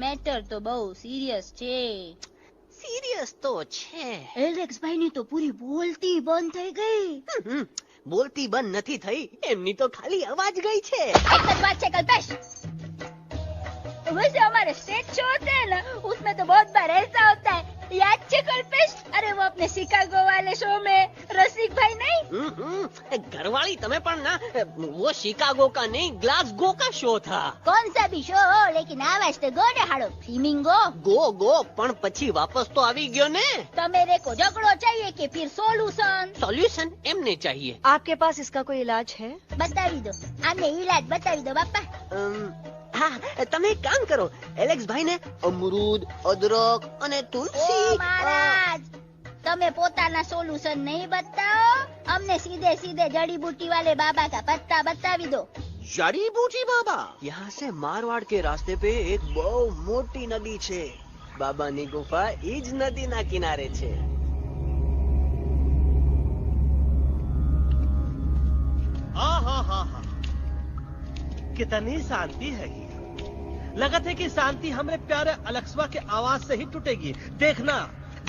મેટર તો બહુ સિરિયસ છે।
सीरियस तो छे।
એલેક્સ ભાઈ ની તો પૂરી બોલતી બંધ થઈ ગઈ।
बोलती बंद નથી થઈ, એમની તો ખાલી અવાજ ગઈ છે।
एक बात છે कल्पेश, वैसे हमारे स्टेज शो होते हैं ना उसमें तो बहुत बार ऐसा होता है, याद है कल्पेश? अरे वो अपने शिकागो वाले शो में रसिक भाई नहीं?
घरवाली तुम्हें पण ना, वो शिकागो का नहीं ग्लासगो का शो था।
कौन सा भी शो हो लेकिन आवाज तो गो ने हाड़ो फ्लेमिंगो।
गो पण પછી वापस तो આવી ગયો ने।
तो मेरे को झगड़ो चाहिए कि फिर
सॉल्यूशन एमने चाहिए।
आपके पास इसका कोई इलाज है?
बतावी दो, आने इलाज बतावी दो बापा।
हाँ, તમે એક કામ કરો, એલેક્સ ભાઈ ને અમરૂદ, અદરક અને તુલસી।
महाराज, તમે પોતાના સોલ્યુશન नहीं बताओ, हमने सीधे सीधे जड़ी बूटी वाले बाबा का पत्ता बतावी दो।
जड़ी बूटी बाबा? यहाँ से मारवाड़ के रास्ते पे एक बहु मोटी नदी छे। बाबा नी गुफा इज नदी ना किनारे छे।
कितनी शांति है। लगत है कि शांति हमरे प्यारे अलेक्सवा के आवाज से ही टूटेगी। देखना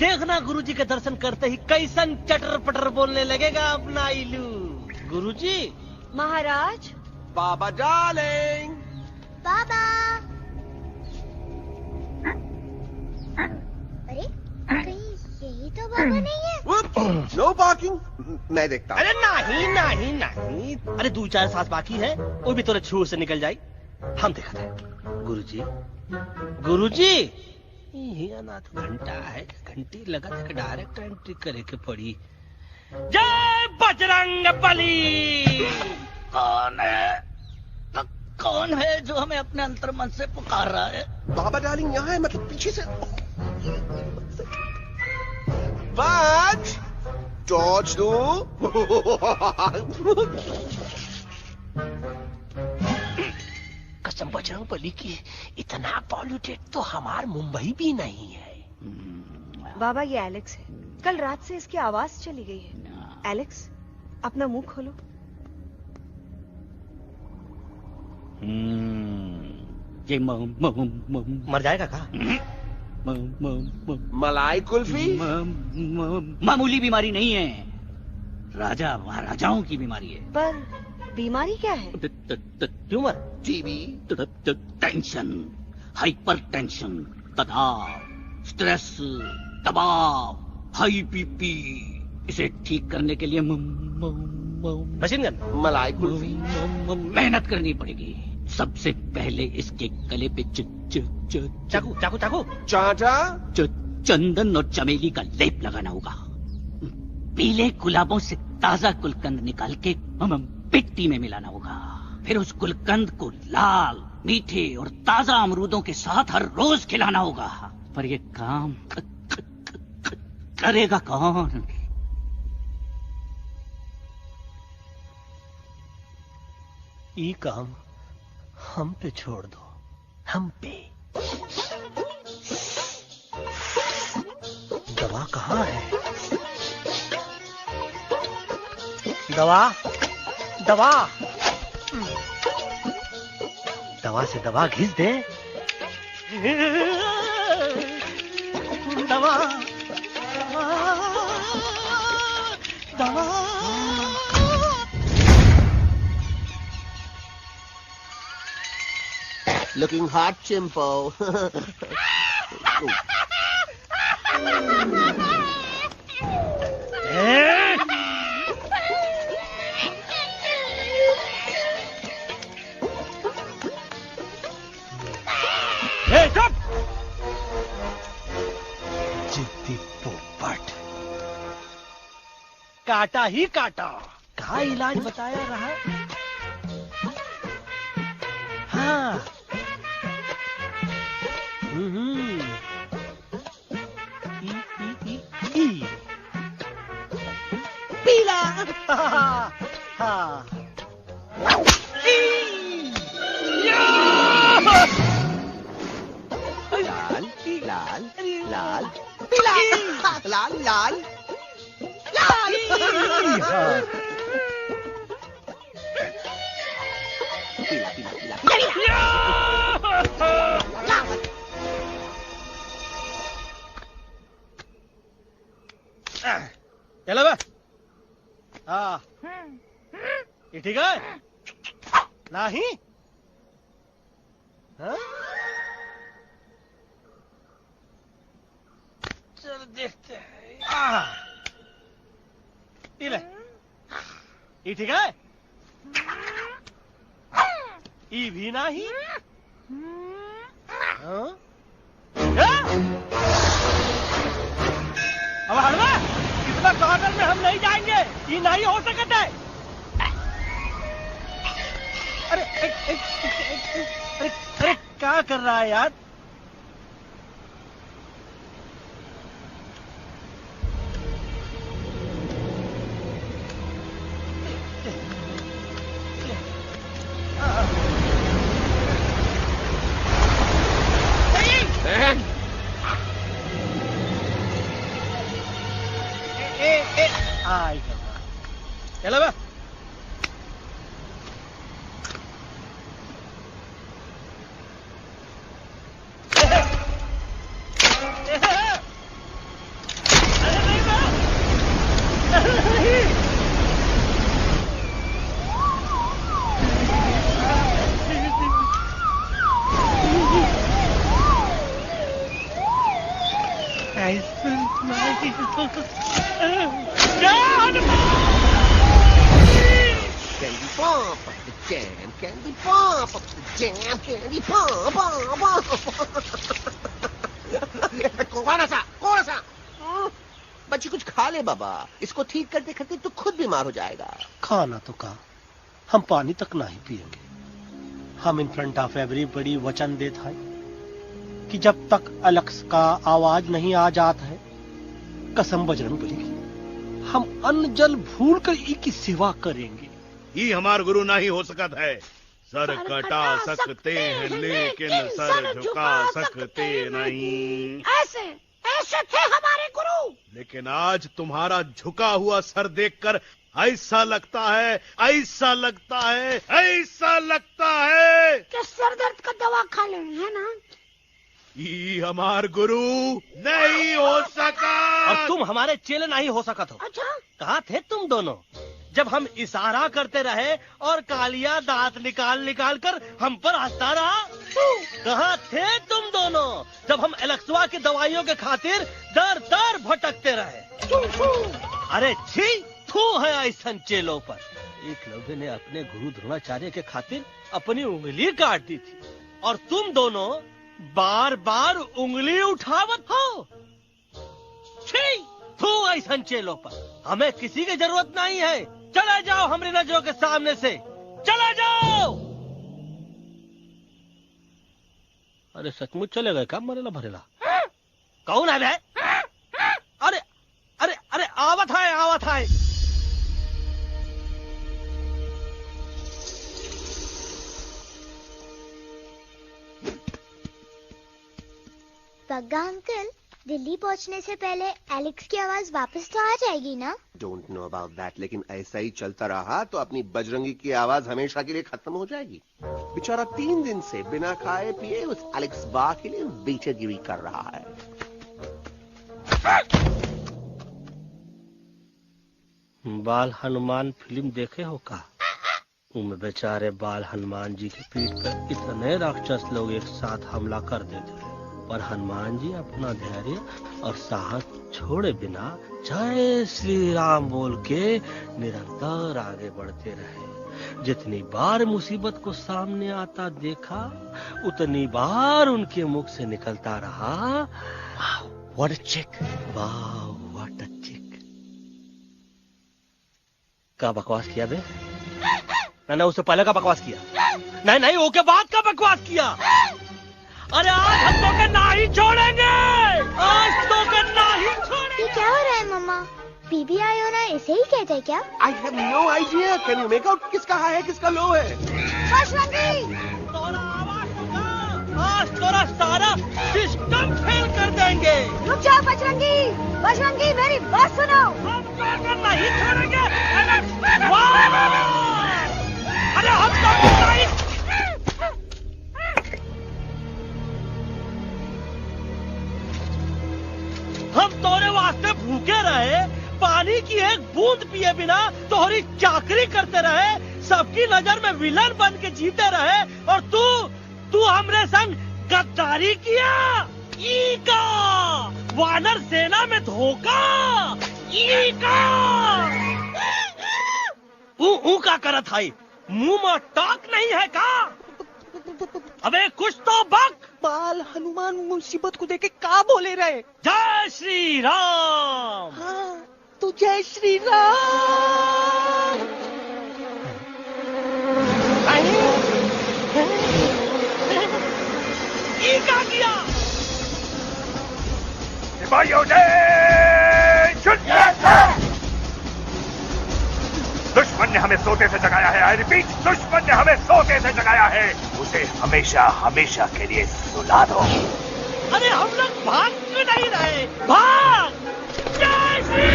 देखना गुरुजी के दर्शन करते ही कैसन चटर पटर बोलने लगेगा अपना इलू। गुरुजी।
महाराज।
बाबा डार्लिंग।
बाबा। अरे कहीं यही तो बाबा नहीं है।
No parking. मैं देखता हूँ।
अरे नहीं नहीं नहीं, अरे 2-4 सांस बाकी है, वो भी तोरे छूर से निकल जाए। हम देखा था। गुरुजी गुरुजी ये अनाथ घंटा है, घंटी लगा के डायरेक्ट एंट्री करे के पड़ी। जय बजरंग बली। कौन है जो हमें अपने अंतर मन से पुकार रहा है?
बाबा डार्लिंग यहाँ है, मतलब पीछे से। बाज टॉर्च दो।
कसम बजरंग बली की, इतना पॉल्यूटेड तो हमार मुंबई भी नहीं है।
बाबा ये एलेक्स है, कल रात से इसकी आवाज चली गई है। एलेक्स अपना मुंह खोलो।
ये
मर जाएगा का?
मलाई कुल्फी
मामूली बीमारी नहीं है, राजा महाराजाओं की बीमारी है।
पर बीमारी क्या है?
Tumour,
TB,
tension, hyper tension, तनाव, स्ट्रेस, दबाव, हाई बीपी। इसे ठीक करने के लिए
मशीन गन,
मलाई कुल्फी
मेहनत करनी पड़ेगी। सबसे पहले इसके गले पे
चाकू चाकू चाकू
चाटा
चंदन और चमेली का लेप लगाना होगा। पीले गुलाबों से ताजा गुलकंद निकाल के मिट्टी में मिलाना होगा। फिर उस गुलकंद को लाल, मीठे और ताजा अमरूदों के साथ हर रोज खिलाना होगा। पर ये काम करेगा कौन?
ये काम हम पे छोड़ दो, हम पे। दवा कहाँ है? दवा दवा दवा से दवा घिस दे। दवा दवा।
Looking hot, Chimpo.
चुप! जिद्दी पोपट, काटा ही काटा। कहाँ इलाज बताया रहा? हाँ। पीला। हाँ।
लाल लाल लाल पीला लाल लाल लाल। पीला पीला पीला
चलो बा। हाँ ये ठीक है? नहीं? हाँ? चल देखते हैं। ये ठीक है? ये भी नहीं? हाँ? अब हलवा इतना कॉर्नर में हम नहीं जाएंगे, ये नहीं हो सकता है। अरे अरे क्या कर रहा है यार? चलो बा।
Candy pop, jam candy pop. कौन सा? बच्ची कुछ खा ले बाबा, इसको ठीक करते करते तो खुद बीमार हो जाएगा।
खाना तो का, हम पानी तक नहीं पिएंगे। हम इन फ्रंट ऑफ एवरीबॉडी वचन देता है कि जब तक एलेक्स का आवाज नहीं आ जाता है, कसम बजरंग बली की, हम अन्न जल भूल कर ई की सेवा करेंगे।
ये हमार गुरु नहीं हो सकत है। सर कटा सकते हैं लेकिन सर झुका सकते नहीं।
ऐसे ऐसे थे हमारे गुरु।
लेकिन आज तुम्हारा झुका हुआ सर देखकर ऐसा लगता है
कि सर दर्द का दवा खा ले, है ना?
ये हमार गुरु नहीं हो सका।
और तुम हमारे चेले नहीं हो सका तो।
अच्छा,
कहाँ थे तुम दोनों जब हम इशारा करते रहे और कालिया दांत निकाल कर हम पर हंसता रहा? कहाँ थे तुम दोनों जब हम एलेक्सवा की दवाइयों के खातिर दर दर भटकते रहे? अरे छी, थू है ऐसा चेलों पर। एकलव्य ने अपने गुरु द्रोणाचार्य के खातिर अपनी उंगली काट दी थी और तुम दोनों बार बार उंगली उठावत हो। छी, थू ऐसा चेलों पर। हमें किसी की जरूरत नहीं है। चले जाओ हमारी नजरों के सामने से, चले जाओ। अरे सचमुच चले गए क्या? मरेला भरेला कौन है बे? अरे अरे अरे आवत है।
बग्गा अंकल, दिल्ली पहुंचने से पहले एलेक्स की आवाज वापस तो आ जाएगी ना?
डोंट नो अबाउट दैट, लेकिन ऐसा ही चलता रहा तो अपनी बजरंगी की आवाज हमेशा के लिए खत्म हो जाएगी। बेचारा 3 दिन से बिना खाए पिए उस एलेक्स बा के लिए बेचैगिरी कर रहा है।
बाल हनुमान फिल्म देखे हो का? उनमें बेचारे बाल हनुमान जी की पीठ पर इतने राक्षस लोग एक साथ हमला कर देते हैं, पर हनुमान जी अपना धैर्य और साहस छोड़े बिना जय श्री राम बोल के निरंतर आगे बढ़ते रहे। जितनी बार मुसीबत को सामने आता देखा, उतनी बार उनके मुख से निकलता रहा, व्हाट अ चिक, वाह व्हाट अ चिक। का बकवास किया बे? मैंने उससे पहले का बकवास किया? नहीं, वो के बाद का बकवास किया। अरे आज हम तो के नहीं छोड़ेंगे, आज तो के नहीं छोड़ेंगे।
ये क्या हो रहा है मम्मा? बीबी आई हो ना, ऐसे ही कहते हैं क्या?
I have no idea. Can you make out किसका हाई है किसका लो है?
तोरा आवाज होगा, आज तोरा सारा सिस्टम फेल कर देंगे।
रुक जाओ बजरंगी, मेरी बात सुनो।
हम तो नहीं छोड़ेंगे। अरे हम तो नहीं। हम तोरे वास्ते भूखे रहे, पानी की एक बूंद पिए बिना तोहरी चाकरी करते रहे, सबकी नजर में विलन बन के जीते रहे, और तू हमरे संग गद्दारी किया। ईका वानर सेना में धोखा। ईका ऊ का करत है? मुंह में टाक नहीं है का? अबे कुछ तो बक।
बाल हनुमान मुसीबत को देखे का बोले रहे?
जय श्री राम।
हाँ, तो जय श्री राम।
ये क्या किया?
सिपाहियों ने दुश्मन ने हमें सोते से जगाया है। आई रिपीट, दुश्मन ने हमें सोते से जगाया है। उसे हमेशा हमेशा के लिए सुला दो।
अरे हम लोग भाग क्यों नहीं रहे? भाग! जय श्री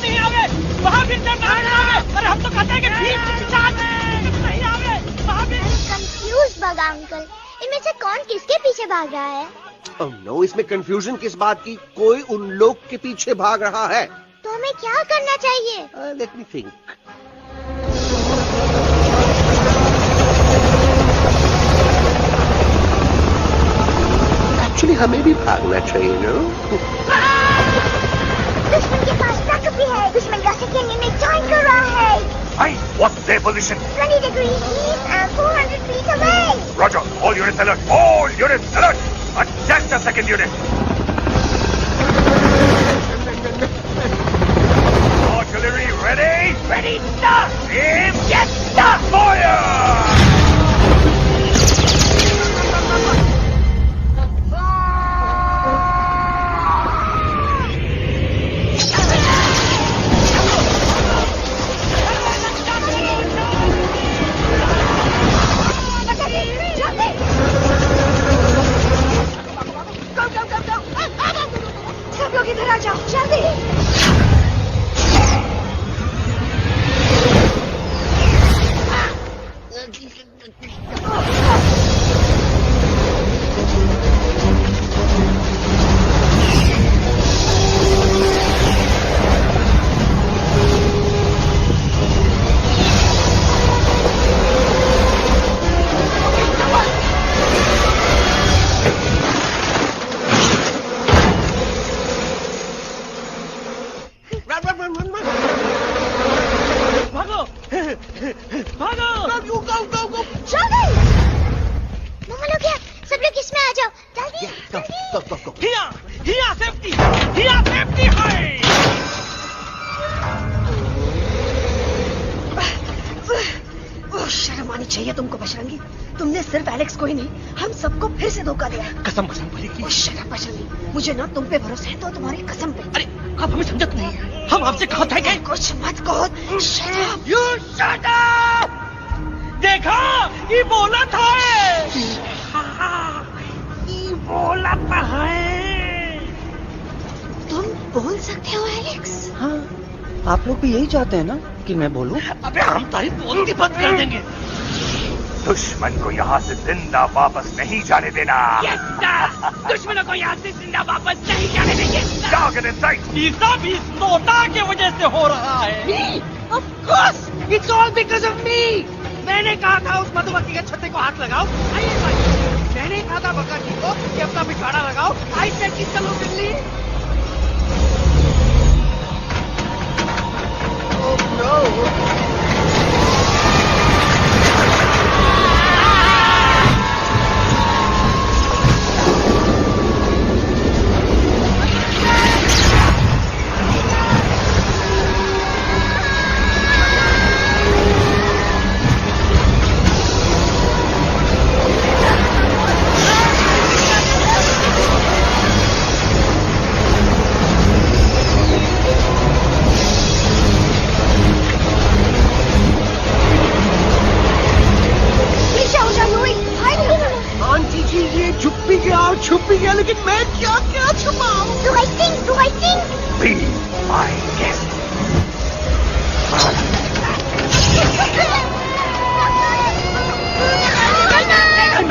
नहीं आवे, वहाँ भी नहीं आवे। अरे हम तो कहते हैं कि नहीं आवे, वहाँ भी।
कंफ्यूज बगा अंकल, इनमें से कौन किसके पीछे भाग रहा है?
ओह नो, इसमें कंफ्यूजन किस बात की? कोई उन लोग के पीछे भाग रहा है।
तो हमें क्या करना चाहिए?
Let me think. एक्चुअली हमें भी भागना चाहिए, नो?
दुश्मन के पास ट्रक भी है। दुश्मन का सेकेंड में ज्वाइन कर रहा है।
Hey, what's Their position.
20 degrees east and 400 feet away.
Roger. All units alert. All units alert. Just a second, unit. Artillery ready?
Ready, sir!
Aim!
Yes, sir!
Fire!
सब लोग इधर आ जाओ, जल्दी। शर्म आनी चाहिए तुमको बजरंगी। तुमने सिर्फ एलेक्स को ही नहीं, हम सबको फिर से धोखा दिया।
कसम कसम भली की।
शर्म बजरंगी, मुझे ना तुम पे भरोसा है तो तुम्हारी कसम पे।
अरे आप हमें समझत नहीं है, हम आपसे कहते हैं
कुछ मत कहो।
You shut up! देखा, ये बोला था। ये बोला था है।
तुम बोल सकते हो एलेक्स?
हाँ, आप लोग भी यही चाहते हैं ना कि मैं बोलूं?
अबे हम तारी बोलती बंद कर देंगे।
दुश्मन को यहाँ से जिंदा वापस नहीं जाने देना।
दुश्मनों को यहाँ से जिंदा वापस नहीं जाने देंगे।
Target in sight.
ये सब इस नोटा की वजह से हो रहा है। Me? Of course, it's all because of me. मैंने कहा था उस मधुमक्खी के छत्ते को हाथ लगाओ। आइए भाई, मैंने कहा था बका जी को कि अपना पिछवाड़ा लगाओ। आई सेड कि चलो दिल्ली। Oh no!
छुप भी गया, लेकिन मैं क्या क्या छुपाऊं?
Do I think?
Be my guest.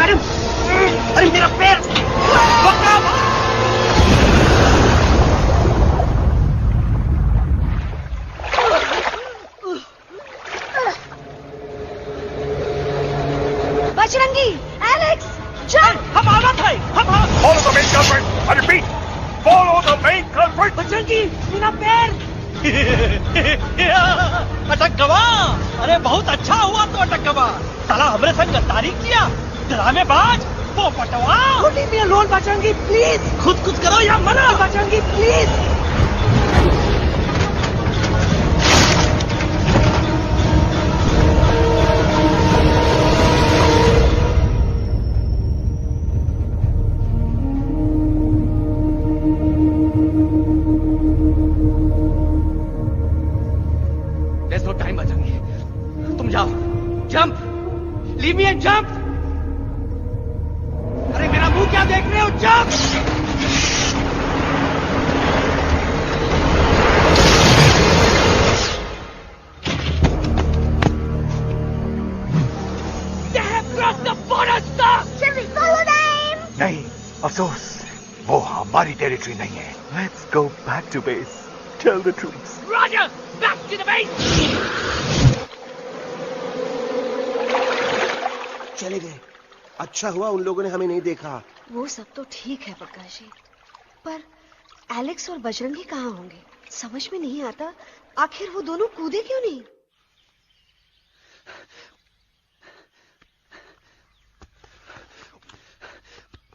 Madam, अरे मेरा पैर!
बजरंगी, एलेक्स, चल!
हम आना था,
Follow the main culprit. I repeat, follow the main culprit.
Bajrangi, मेरा पैर!
अटकवा! अरे बहुत अच्छा हुआ तो अटकवा। साला हमरे संग गद्दारी किया, ड्रामेबाज, पोपटवा।
Leave me alone, Bajrangi, please.
खुद कुछ करो या मरो।
Bajrangi, please.
There's no time, Bajrangi. तुम जाओ, jump, leave me and jump।
अरे मेरा मुंह क्या देख रहे हो? Jump! They have crossed the border, sir!
Shall we follow them?
नहीं, अफसोस, वो हमारी टेरिटरी नहीं है। Let's go back to base. Tell the troops.
Roger! Back to the base!
चले गए। अच्छा हुआ उन लोगों ने हमें नहीं देखा।
वो सब तो ठीक है प्रकाश जी, पर एलेक्स और बजरंगी कहाँ होंगे? समझ में नहीं आता, आखिर वो दोनों कूदे क्यों नहीं?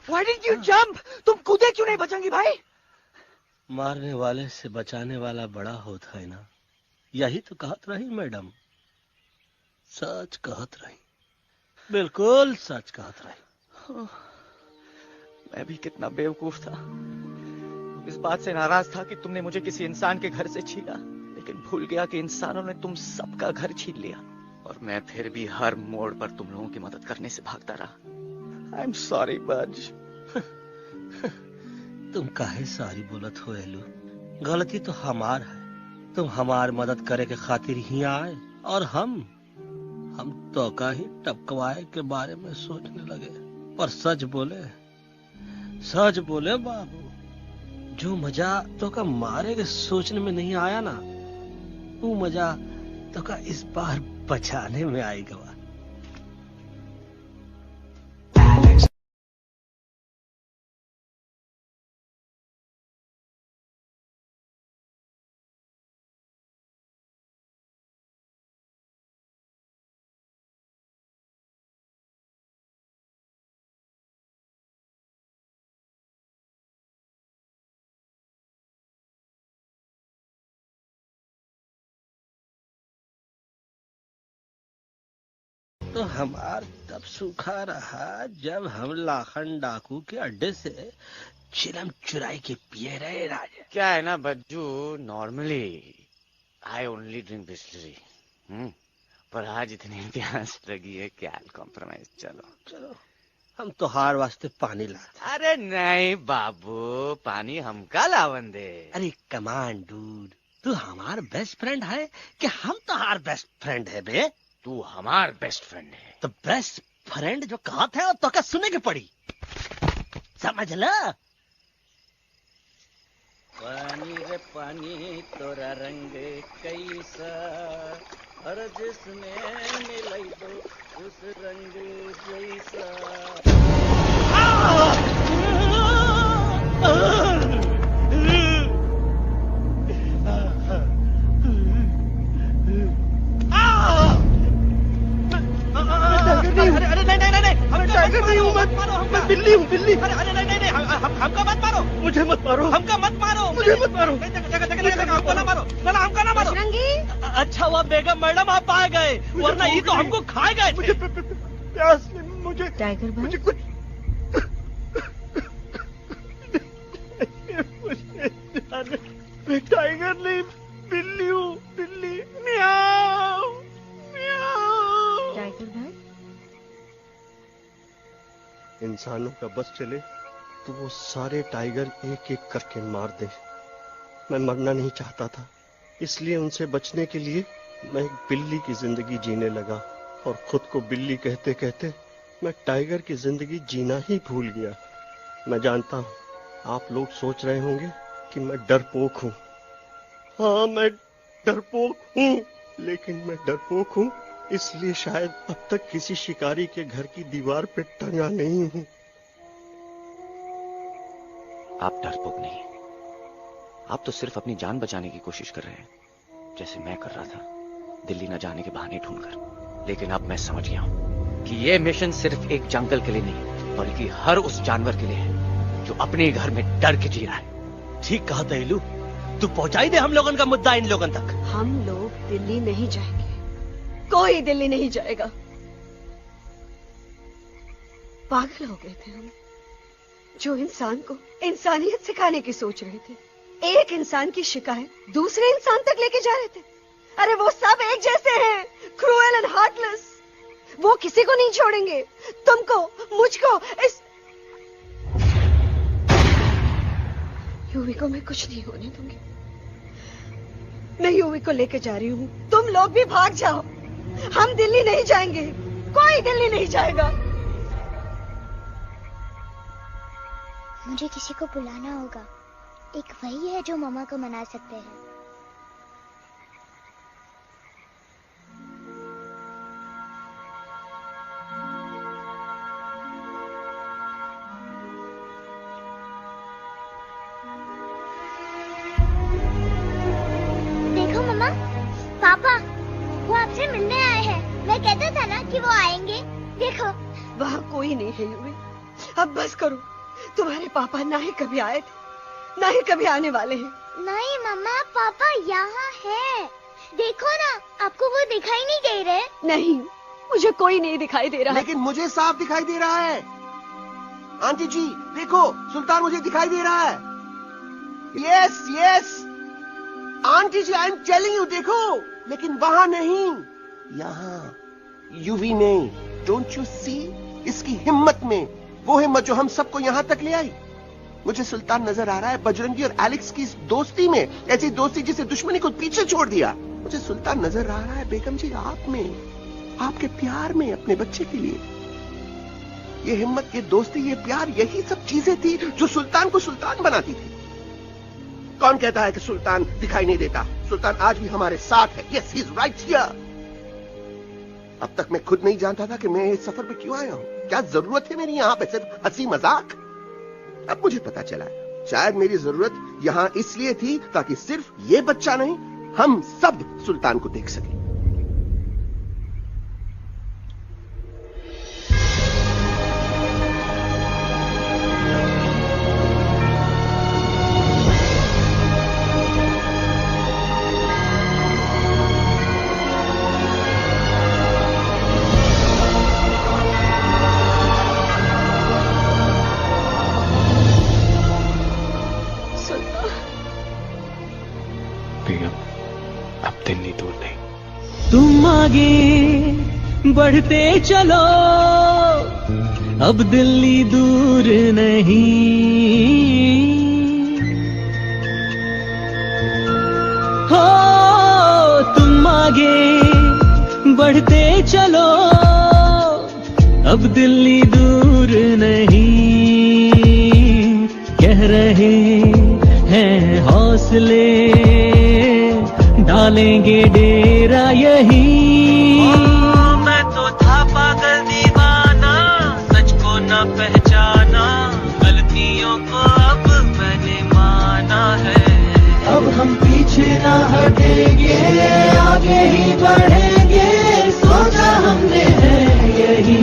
Why did you jump? तुम कूदे क्यों नहीं बचेंगी भाई?
मारने वाले से बचाने वाला बड़ा होता है ना, यही तो कहत रही मैडम। सच कहत रही, बिल्कुल सच कहत रही।
मैं भी कितना बेवकूफ था। इस बात से नाराज था कि तुमने मुझे किसी इंसान के घर से छीना, लेकिन भूल गया कि इंसानों ने तुम सबका घर छीन लिया और मैं फिर भी हर मोड़ पर तुम लोगों की मदद करने से भागता रहा। आई एम सॉरी बज।
तुम काहे सारी बोलत हो एलू? गलती तो हमार है। तुम हमार मदद करे के खातिर ही आए और हम तो का ही टपकवाए के बारे में सोचने लगे। पर सच बोले बाबू, जो मजा तो का मारे के सोचने में नहीं आया ना, वो मजा तो का इस बार बचाने में आएगा। तो हमार तब सूखा रहा जब हम लाखन डाकू के अड्डे से चिलम चुराई के पिए रहे राजा।
क्या है ना Bajju, normally I only drink Bisleri, पर आज इतनी प्यास लगी है क्या कॉम्प्रोमाइज। चलो
हम तो हार वास्ते पानी लाते।
अरे नहीं बाबू, पानी हमका लावन दे।
अरे कमान डूड, तू हमार बेस्ट फ्रेंड है कि हम तो हार बेस्ट फ्रेंड है बे?
तू हमार बेस्ट फ्रेंड है।
तो बेस्ट फ्रेंड जो कहा था तो क्या सुने की पड़ी, समझ ला।
पानी रे पानी तोरा रंग कैसा, हर जिसमें मिलाई दो उस रंग जैसा।
अरे नहीं, हम टाइगर नहीं हूँ, मैं बिल्ली हूँ, बिल्ली। अरे नहीं, हमका मत मारो, मुझे मत मारो, हमका मत मारो, मुझे मत मारो, हमको ना मारो, ना हमका ना मारो। अच्छा हुआ बेगम मैडम आप आ गए, वरना ये तो हमको खा गए। मुझे प्यास, मुझे
टाइगर भाई,
मुझे कुछ मैं टाइगर नहीं, बिल्ली हूँ, बिल्ली। म्याऊ म्याऊ।
टाइगर भाई,
इंसानों का बस चले तो वो सारे टाइगर एक एक करके मार दे। मैं मरना नहीं चाहता था, इसलिए उनसे बचने के लिए मैं एक बिल्ली की जिंदगी जीने लगा और खुद को बिल्ली कहते कहते मैं टाइगर की जिंदगी जीना ही भूल गया। मैं जानता हूँ आप लोग सोच रहे होंगे कि मैं डरपोक हूँ। हाँ, मैं डरपोक हूँ, लेकिन मैं डरपोक हूँ इसलिए शायद अब तक किसी शिकारी के घर की दीवार पे टंगा नहीं हूँ।
आप डरपोक नहीं, आप तो सिर्फ अपनी जान बचाने की कोशिश कर रहे हैं, जैसे मैं कर रहा था दिल्ली न जाने के बहाने ढूंढकर। लेकिन अब मैं समझ गया हूं कि यह मिशन सिर्फ एक जंगल के लिए नहीं, बल्कि हर उस जानवर के लिए है जो अपने घर में डर के जी रहा है।
ठीक कहा तैलू, तू पहुंचाई दे हम लोगन का मुद्दा इन लोगन तक।
हम लोग दिल्ली नहीं जाएंगे, कोई दिल्ली नहीं जाएगा। पागल हो गए थे हम, जो इंसान को इंसानियत सिखाने की सोच रहे थे, एक इंसान की शिकायत दूसरे इंसान तक लेके जा रहे थे। अरे वो सब एक जैसे हैं, क्रूएल एंड हार्टलेस। वो किसी को नहीं छोड़ेंगे, तुमको, मुझको, इस यूवी को मैं कुछ नहीं होने दूंगी। मैं यूवी को लेके जा रही हूँ, तुम लोग भी भाग जाओ। हम दिल्ली नहीं जाएंगे, कोई दिल्ली नहीं जाएगा।
मुझे किसी को बुलाना होगा, एक वही है जो मामा को मना सकते हैं। देखो मामा, पापा वो आपसे मिलने आए हैं।
दादा कहता था ना कि वो आएंगे। देखो
वहाँ कोई नहीं है यूवी। अब बस करो। तुम्हारे पापा ना ही कभी आए थे, ना ही कभी आने वाले हैं।
नहीं मम्मा, पापा यहाँ है। देखो ना, आपको वो दिखाई नहीं दे रहे?
नहीं, मुझे कोई नहीं दिखाई दे रहा।
लेकिन मुझे साफ दिखाई दे रहा है। आंटी जी देखो, सुल्तान मुझे दिखाई दे रहा है। Yes yes aunty ji, I am telling you, देखो। लेकिन वहां नहीं, यहाँ यूवी में। Don't you see? इसकी हिम्मत में, वो हिम्मत जो हम सबको यहाँ तक ले आई। मुझे सुल्तान नजर आ रहा है बजरंगी और एलेक्स की इस दोस्ती में, ऐसी दोस्ती जिसे दुश्मनी को पीछे छोड़ दिया। मुझे सुल्तान नजर आ रहा है बेगम जी आप में, आपके प्यार में, अपने बच्चे के लिए। ये हिम्मत, ये दोस्ती, ये प्यार, यही सब चीजें थी जो सुल्तान को सुल्तान बनाती थी। कौन कहता है कि सुल्तान दिखाई नहीं देता? सुल्तान आज भी हमारे साथ है। Yes, he is right here. अब तक मैं खुद नहीं जानता था कि मैं इस सफर पे क्यों आया हूं। क्या जरूरत है मेरी यहाँ पे सिर्फ हंसी मजाक? अब मुझे पता चला, शायद मेरी जरूरत यहाँ इसलिए थी ताकि सिर्फ ये बच्चा नहीं, हम सब सुल्तान को देख सकें।
तुम आगे बढ़ते चलो, अब दिल्ली दूर नहीं। हो तुम आगे बढ़ते चलो, अब दिल्ली दूर नहीं। कह रहे हैं हौसले, डालेंगे डेरा यही। मैं तो था पागल दीवाना, सच को न पहचाना, गलतियों को अब मैंने माना है। अब हम पीछे ना हटेंगे, आगे ही बढ़ेंगे, सोचा हमने है यही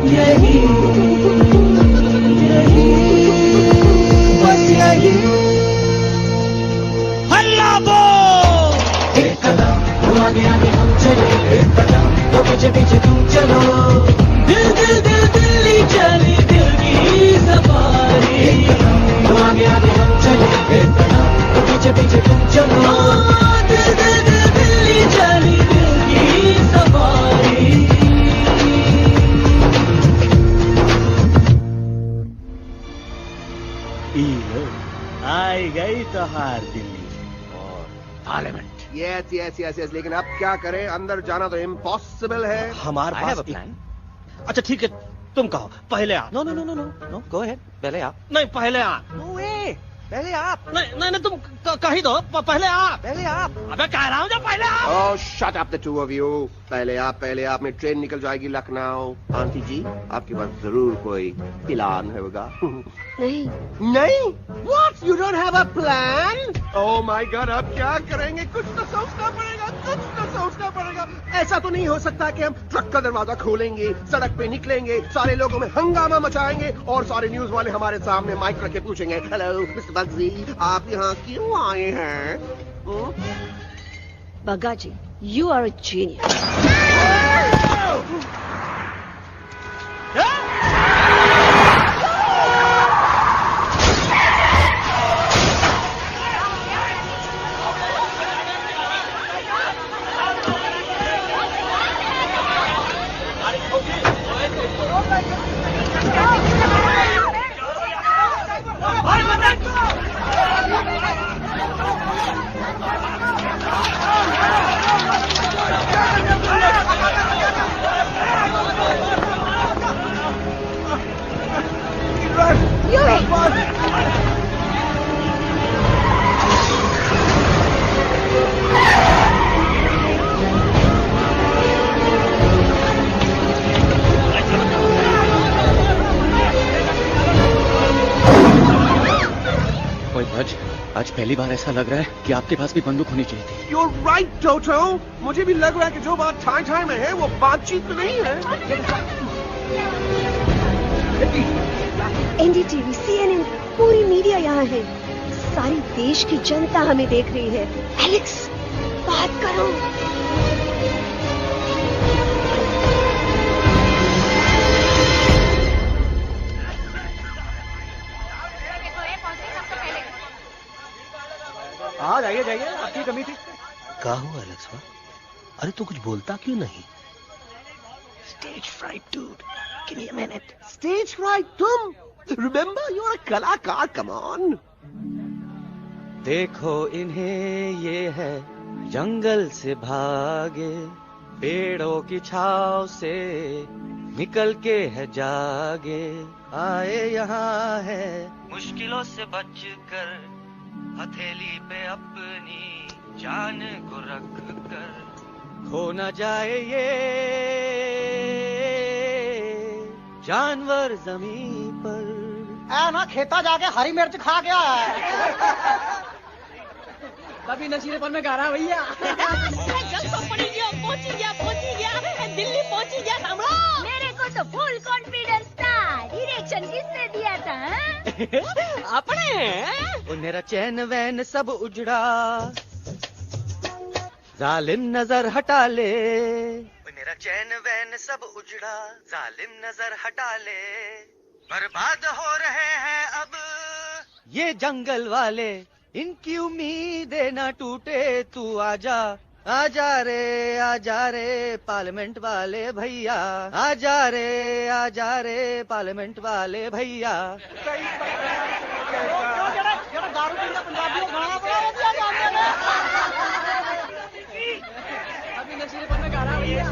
यही यही, बस यही। एक कदम तो आगे आगे हम चले, एक कदम तो पीछे पीछे तुम चलो। दिल दिल दिल दिल्ली चली, दिल की सफारी। एक कदम तो आगे आगे हम चले, एक कदम तो पीछे पीछे तुम चलो। दिल दिल दिल दिल्ली चली, दिल की सफारी। आई गई तो हार दिल्ली और parliament.
Yes yes yes yes, लेकिन अब क्या करें? अंदर जाना तो इम्पॉसिबल है।
हमारे पास प्लान। अच्छा ठीक है, तुम कहो, पहले आप।
No no no no no no, go ahead, पहले आप।
नहीं पहले आप।
नो वे, पहले आप।
नहीं नहीं, तुम कही दो, पहले आप।
पहले आप।
अबे कह रहा हूँ, जब पहले आप।
Oh shut up the two of you. पहले आप में ट्रेन निकल जाएगी लखनऊ। आंटी जी आपके पास जरूर कोई प्लान होगा।
नहीं
नहीं, what, you don't have a plan? Oh my God, अब क्या करेंगे? कुछ तो सोचना पड़ेगा, कुछ तो सोचना पड़ेगा। ऐसा तो नहीं हो सकता कि हम ट्रक का दरवाजा खोलेंगे, सड़क पे निकलेंगे, सारे लोगों में हंगामा मचाएंगे और सारे न्यूज वाले हमारे सामने माइक रख के पूछेंगे, हेलो मिस्टर बग्जी, आप यहाँ क्यों आए हैं?
बग्गा जी, यू आर अ जीनियस।
आज पहली बार ऐसा लग रहा है कि आपके पास भी बंदूक होनी चाहिए थी।
You're right, Toto. मुझे भी लग रहा है कि जो बात ठाई में है वो बातचीत में नहीं है।
एनडीटीवी, CNN, पूरी मीडिया यहाँ है। सारी देश की जनता हमें देख रही है। एलेक्स, बात करो।
हाँ जाइए जाइए, आपकी कमी थी।
क्या हुआ एलेक्स? अरे तू कुछ बोलता क्यों नहीं?
Stage fright, dude. Give me a minute. Stage fright, तुम? Remember, you're a कलाकार. Come on.
देखो इन्हें, ये है जंगल से भागे, पेड़ों की छाव से निकल के है जागे, आए यहाँ है मुश्किलों से बचकर, हथेली पे अपनी जान को रख कर, खो न जाए ये जानवर जमीन पर।
ना खेता जाके हरी मिर्च खा गया है।
कभी नशीलेपन में गा रहा भैया। पहुंची गया दिल्ली पहुंची गया। सामला
मेरे को तो फुल कॉन्फिडेंस था। डायरेक्शन किसने दिया था?
अपने मेरा चैन वैन सब उजड़ा, जालिम नजर हटा ले। मेरा चैन वैन सब उजड़ा, जालिम नजर हटा ले। बर्बाद हो रहे हैं अब ये जंगल वाले, इनकी उम्मीदें न टूटे। तू आजा आजा रे पार्लियामेंट वाले भैया, आजा रे पार्लियामेंट वाले भैया।
अभी नशीलेपन में गा रहा भैया।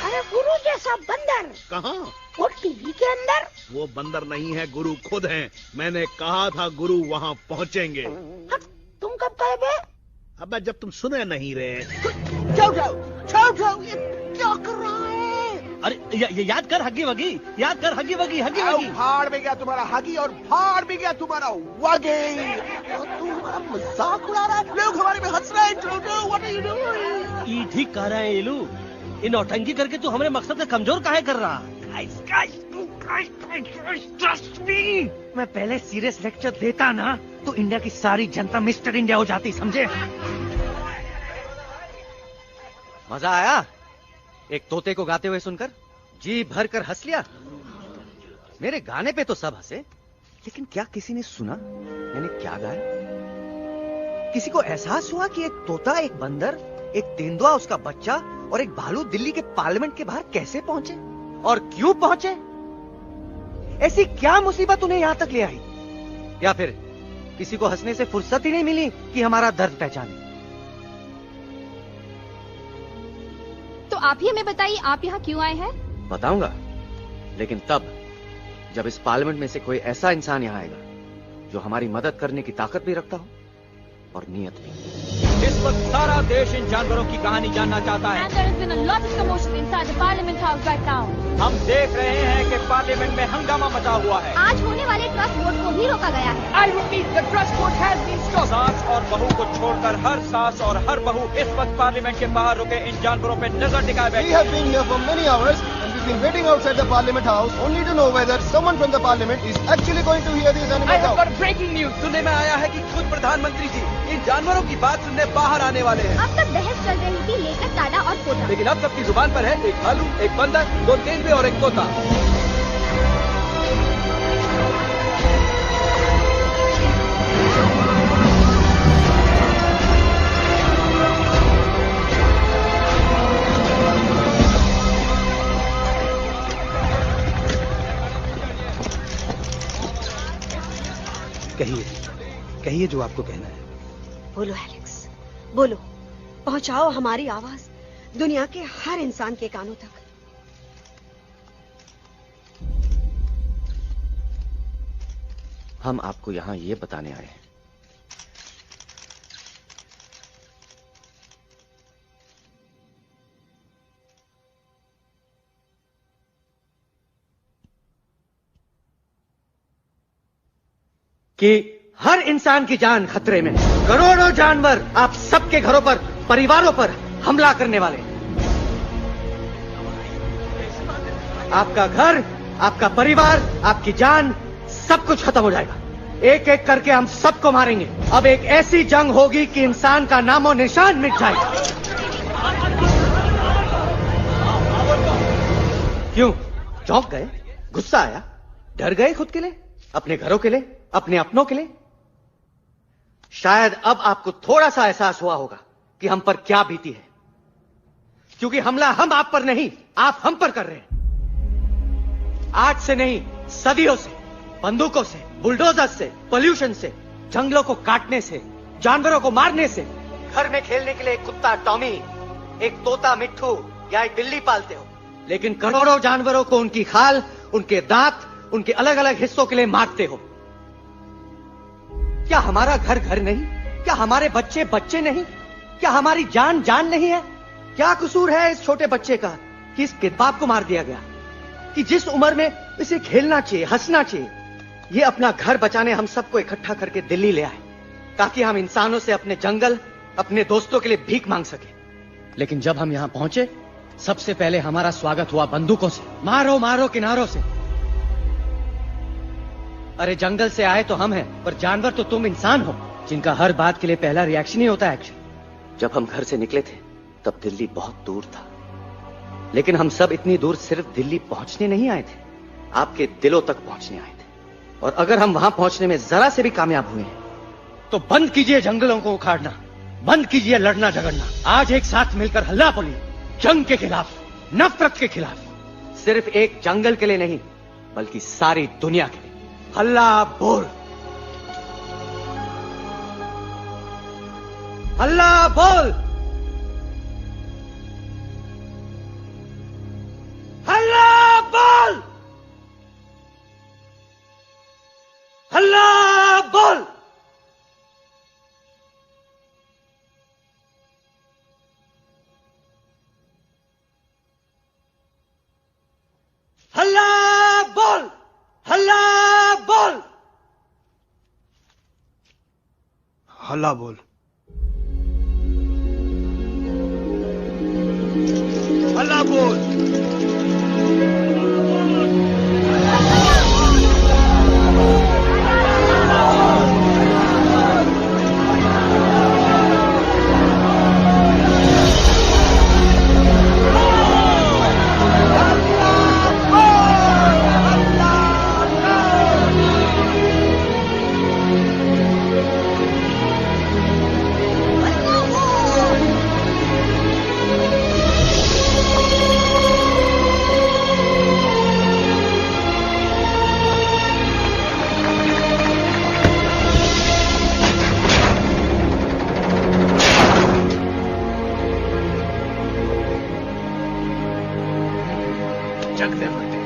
अरे
गुरु जैसा बंदर
कहाँ?
और टीवी के अंदर।
वो बंदर नहीं है, गुरु खुद हैं। मैंने कहा था गुरु वहाँ पहुँचेंगे।
तुम कब कहे बे?
अबे जब तुम सुने नहीं रहे।
छोटो, ये क्या कर रहा है?
अरे याद कर हगी वगी, याद कर हगी वगी।
फाड़ भी गया तुम्हारा हगी और फाड़ भी गया तुम्हारा वगी। तुम हमारा मजाक उड़ा रहा है, लोग हमारे में हंस रहे हैं। What are you doing?
ये ठीक कह रहे हैं इलू। इन नौटंकी करके तू हमारे मकसद से कमजोर काहे कर रहा?
ट्रस्ट मी, मैं पहले सीरियस लेक्चर देता ना तो इंडिया की सारी जनता मिस्टर इंडिया हो जाती, समझे?
मजा आया एक तोते को गाते हुए सुनकर? जी भर कर हंस लिया। मेरे गाने पे तो सब हंसे, लेकिन क्या किसी ने सुना मैंने क्या गाया? किसी को एहसास हुआ कि एक तोता, एक बंदर, एक तेंदुआ, उसका बच्चा और एक भालू दिल्ली के पार्लियामेंट के बाहर कैसे पहुंचे और क्यों पहुंचे? ऐसी क्या मुसीबत उन्हें यहां तक ले आई? या फिर किसी को हंसने से फुर्सत ही नहीं मिली कि हमारा दर्द पहचाने?
तो आप ही हमें बताइए, आप यहाँ क्यों आए हैं?
बताऊंगा, लेकिन तब जब इस पार्लियामेंट में से कोई ऐसा इंसान यहाँ आएगा जो हमारी मदद करने की ताकत भी रखता हो और नीयत भी।
इस वक्त सारा देश इन जानवरों की कहानी जानना चाहता है।
And there has been a lot of commotion inside the Parliament House right now.
हम देख रहे हैं कि पार्लियामेंट में हंगामा मचा हुआ है।
आज होने वाले ट्रस्ट वोट को भी रोका गया है।
I repeat, the trust vote has been stopped. सास और बहू को छोड़कर हर सास और हर बहू इस वक्त पार्लियामेंट के बाहर रुके इन जानवरों पे नजर टिकाए बैठे।
We have been here for many hours and we've been waiting outside the Parliament House only to know whether someone from the Parliament is actually going to hear these animals out.
I have got breaking news. सुनने में आया है कि खुद प्रधानमंत्री जी इन जानवरों की बात सुनने बाहर आने वाले हैं।
अब तक बहस चल रही थी लेकर दादा और पोता,
लेकिन अब सबकी जुबान पर है एक भालू, एक बंदर, दो तेंदुए और एक तोता।
कहिए जो आपको कहना है।
बोलो एलेक्स, बोलो। पहुंचाओ हमारी आवाज दुनिया के हर इंसान के कानों तक।
हम आपको यहाँ ये बताने आए हैं
कि हर इंसान की जान खतरे में है। करोड़ों जानवर आप सबके घरों पर, परिवारों पर हमला करने वाले हैं। आपका घर, आपका परिवार, आपकी जान, सब कुछ खत्म हो जाएगा। एक एक करके हम सबको मारेंगे। अब एक ऐसी जंग होगी कि इंसान का नामो निशान मिट जाएगा। क्यों चौंक गए? गुस्सा आया? डर गए खुद के लिए, अपने घरों के लिए, अपने अपनों के लिए? शायद अब आपको थोड़ा सा एहसास हुआ होगा कि हम पर क्या बीती है, क्योंकि हमला हम आप पर नहीं, आप हम पर कर रहे हैं। आज से नहीं, सदियों से, बंदूकों से, बुलडोजर से, पोल्यूशन से, जंगलों को काटने से, जानवरों को मारने से। घर में खेलने के लिए एक कुत्ता टॉमी, एक तोता मिट्ठू या एक बिल्ली पालते हो, लेकिन करोड़ों जानवरों को उनकी खाल, उनके दांत, उनके अलग अलग हिस्सों के लिए मारते हो। क्या हमारा घर घर नहीं? क्या हमारे बच्चे बच्चे नहीं? क्या हमारी जान जान नहीं है? क्या कसूर है इस छोटे बच्चे का कि इस बाप को मार दिया गया, कि जिस उम्र में इसे खेलना चाहिए, हंसना चाहिए? ये अपना घर बचाने हम सबको इकट्ठा करके दिल्ली ले आए ताकि हम इंसानों से अपने जंगल, अपने दोस्तों के लिए भीख मांग सके। लेकिन जब हम यहां पहुंचे, सबसे पहले हमारा स्वागत हुआ बंदूकों से। मारो मारो किनारों से। अरे जंगल से आए तो हम हैं, पर जानवर तो तुम इंसान हो, जिनका हर बात के लिए पहला रिएक्शन ही होता है एक्शन। जब हम घर से निकले थे तब दिल्ली बहुत दूर था, लेकिन हम सब इतनी दूर सिर्फ दिल्ली पहुंचने नहीं आए थे, आपके दिलों तक पहुंचने आए थे। और अगर हम वहां पहुंचने में जरा से भी कामयाब हुए हैं तो बंद कीजिए जंगलों को उखाड़ना, बंद कीजिए लड़ना झगड़ना। आज एक साथ मिलकर हल्ला बोलिए, जंग के खिलाफ, नफरत के खिलाफ। सिर्फ एक जंगल के लिए नहीं, बल्कि सारी दुनिया के लिए। हल्ला बोल, हल्ला बोल, हल्ला बोल, हल्ला बोल। हल्ला बोल, हल्ला बोल,
हल्ला बोल,
हल्ला बोल। जगते मरते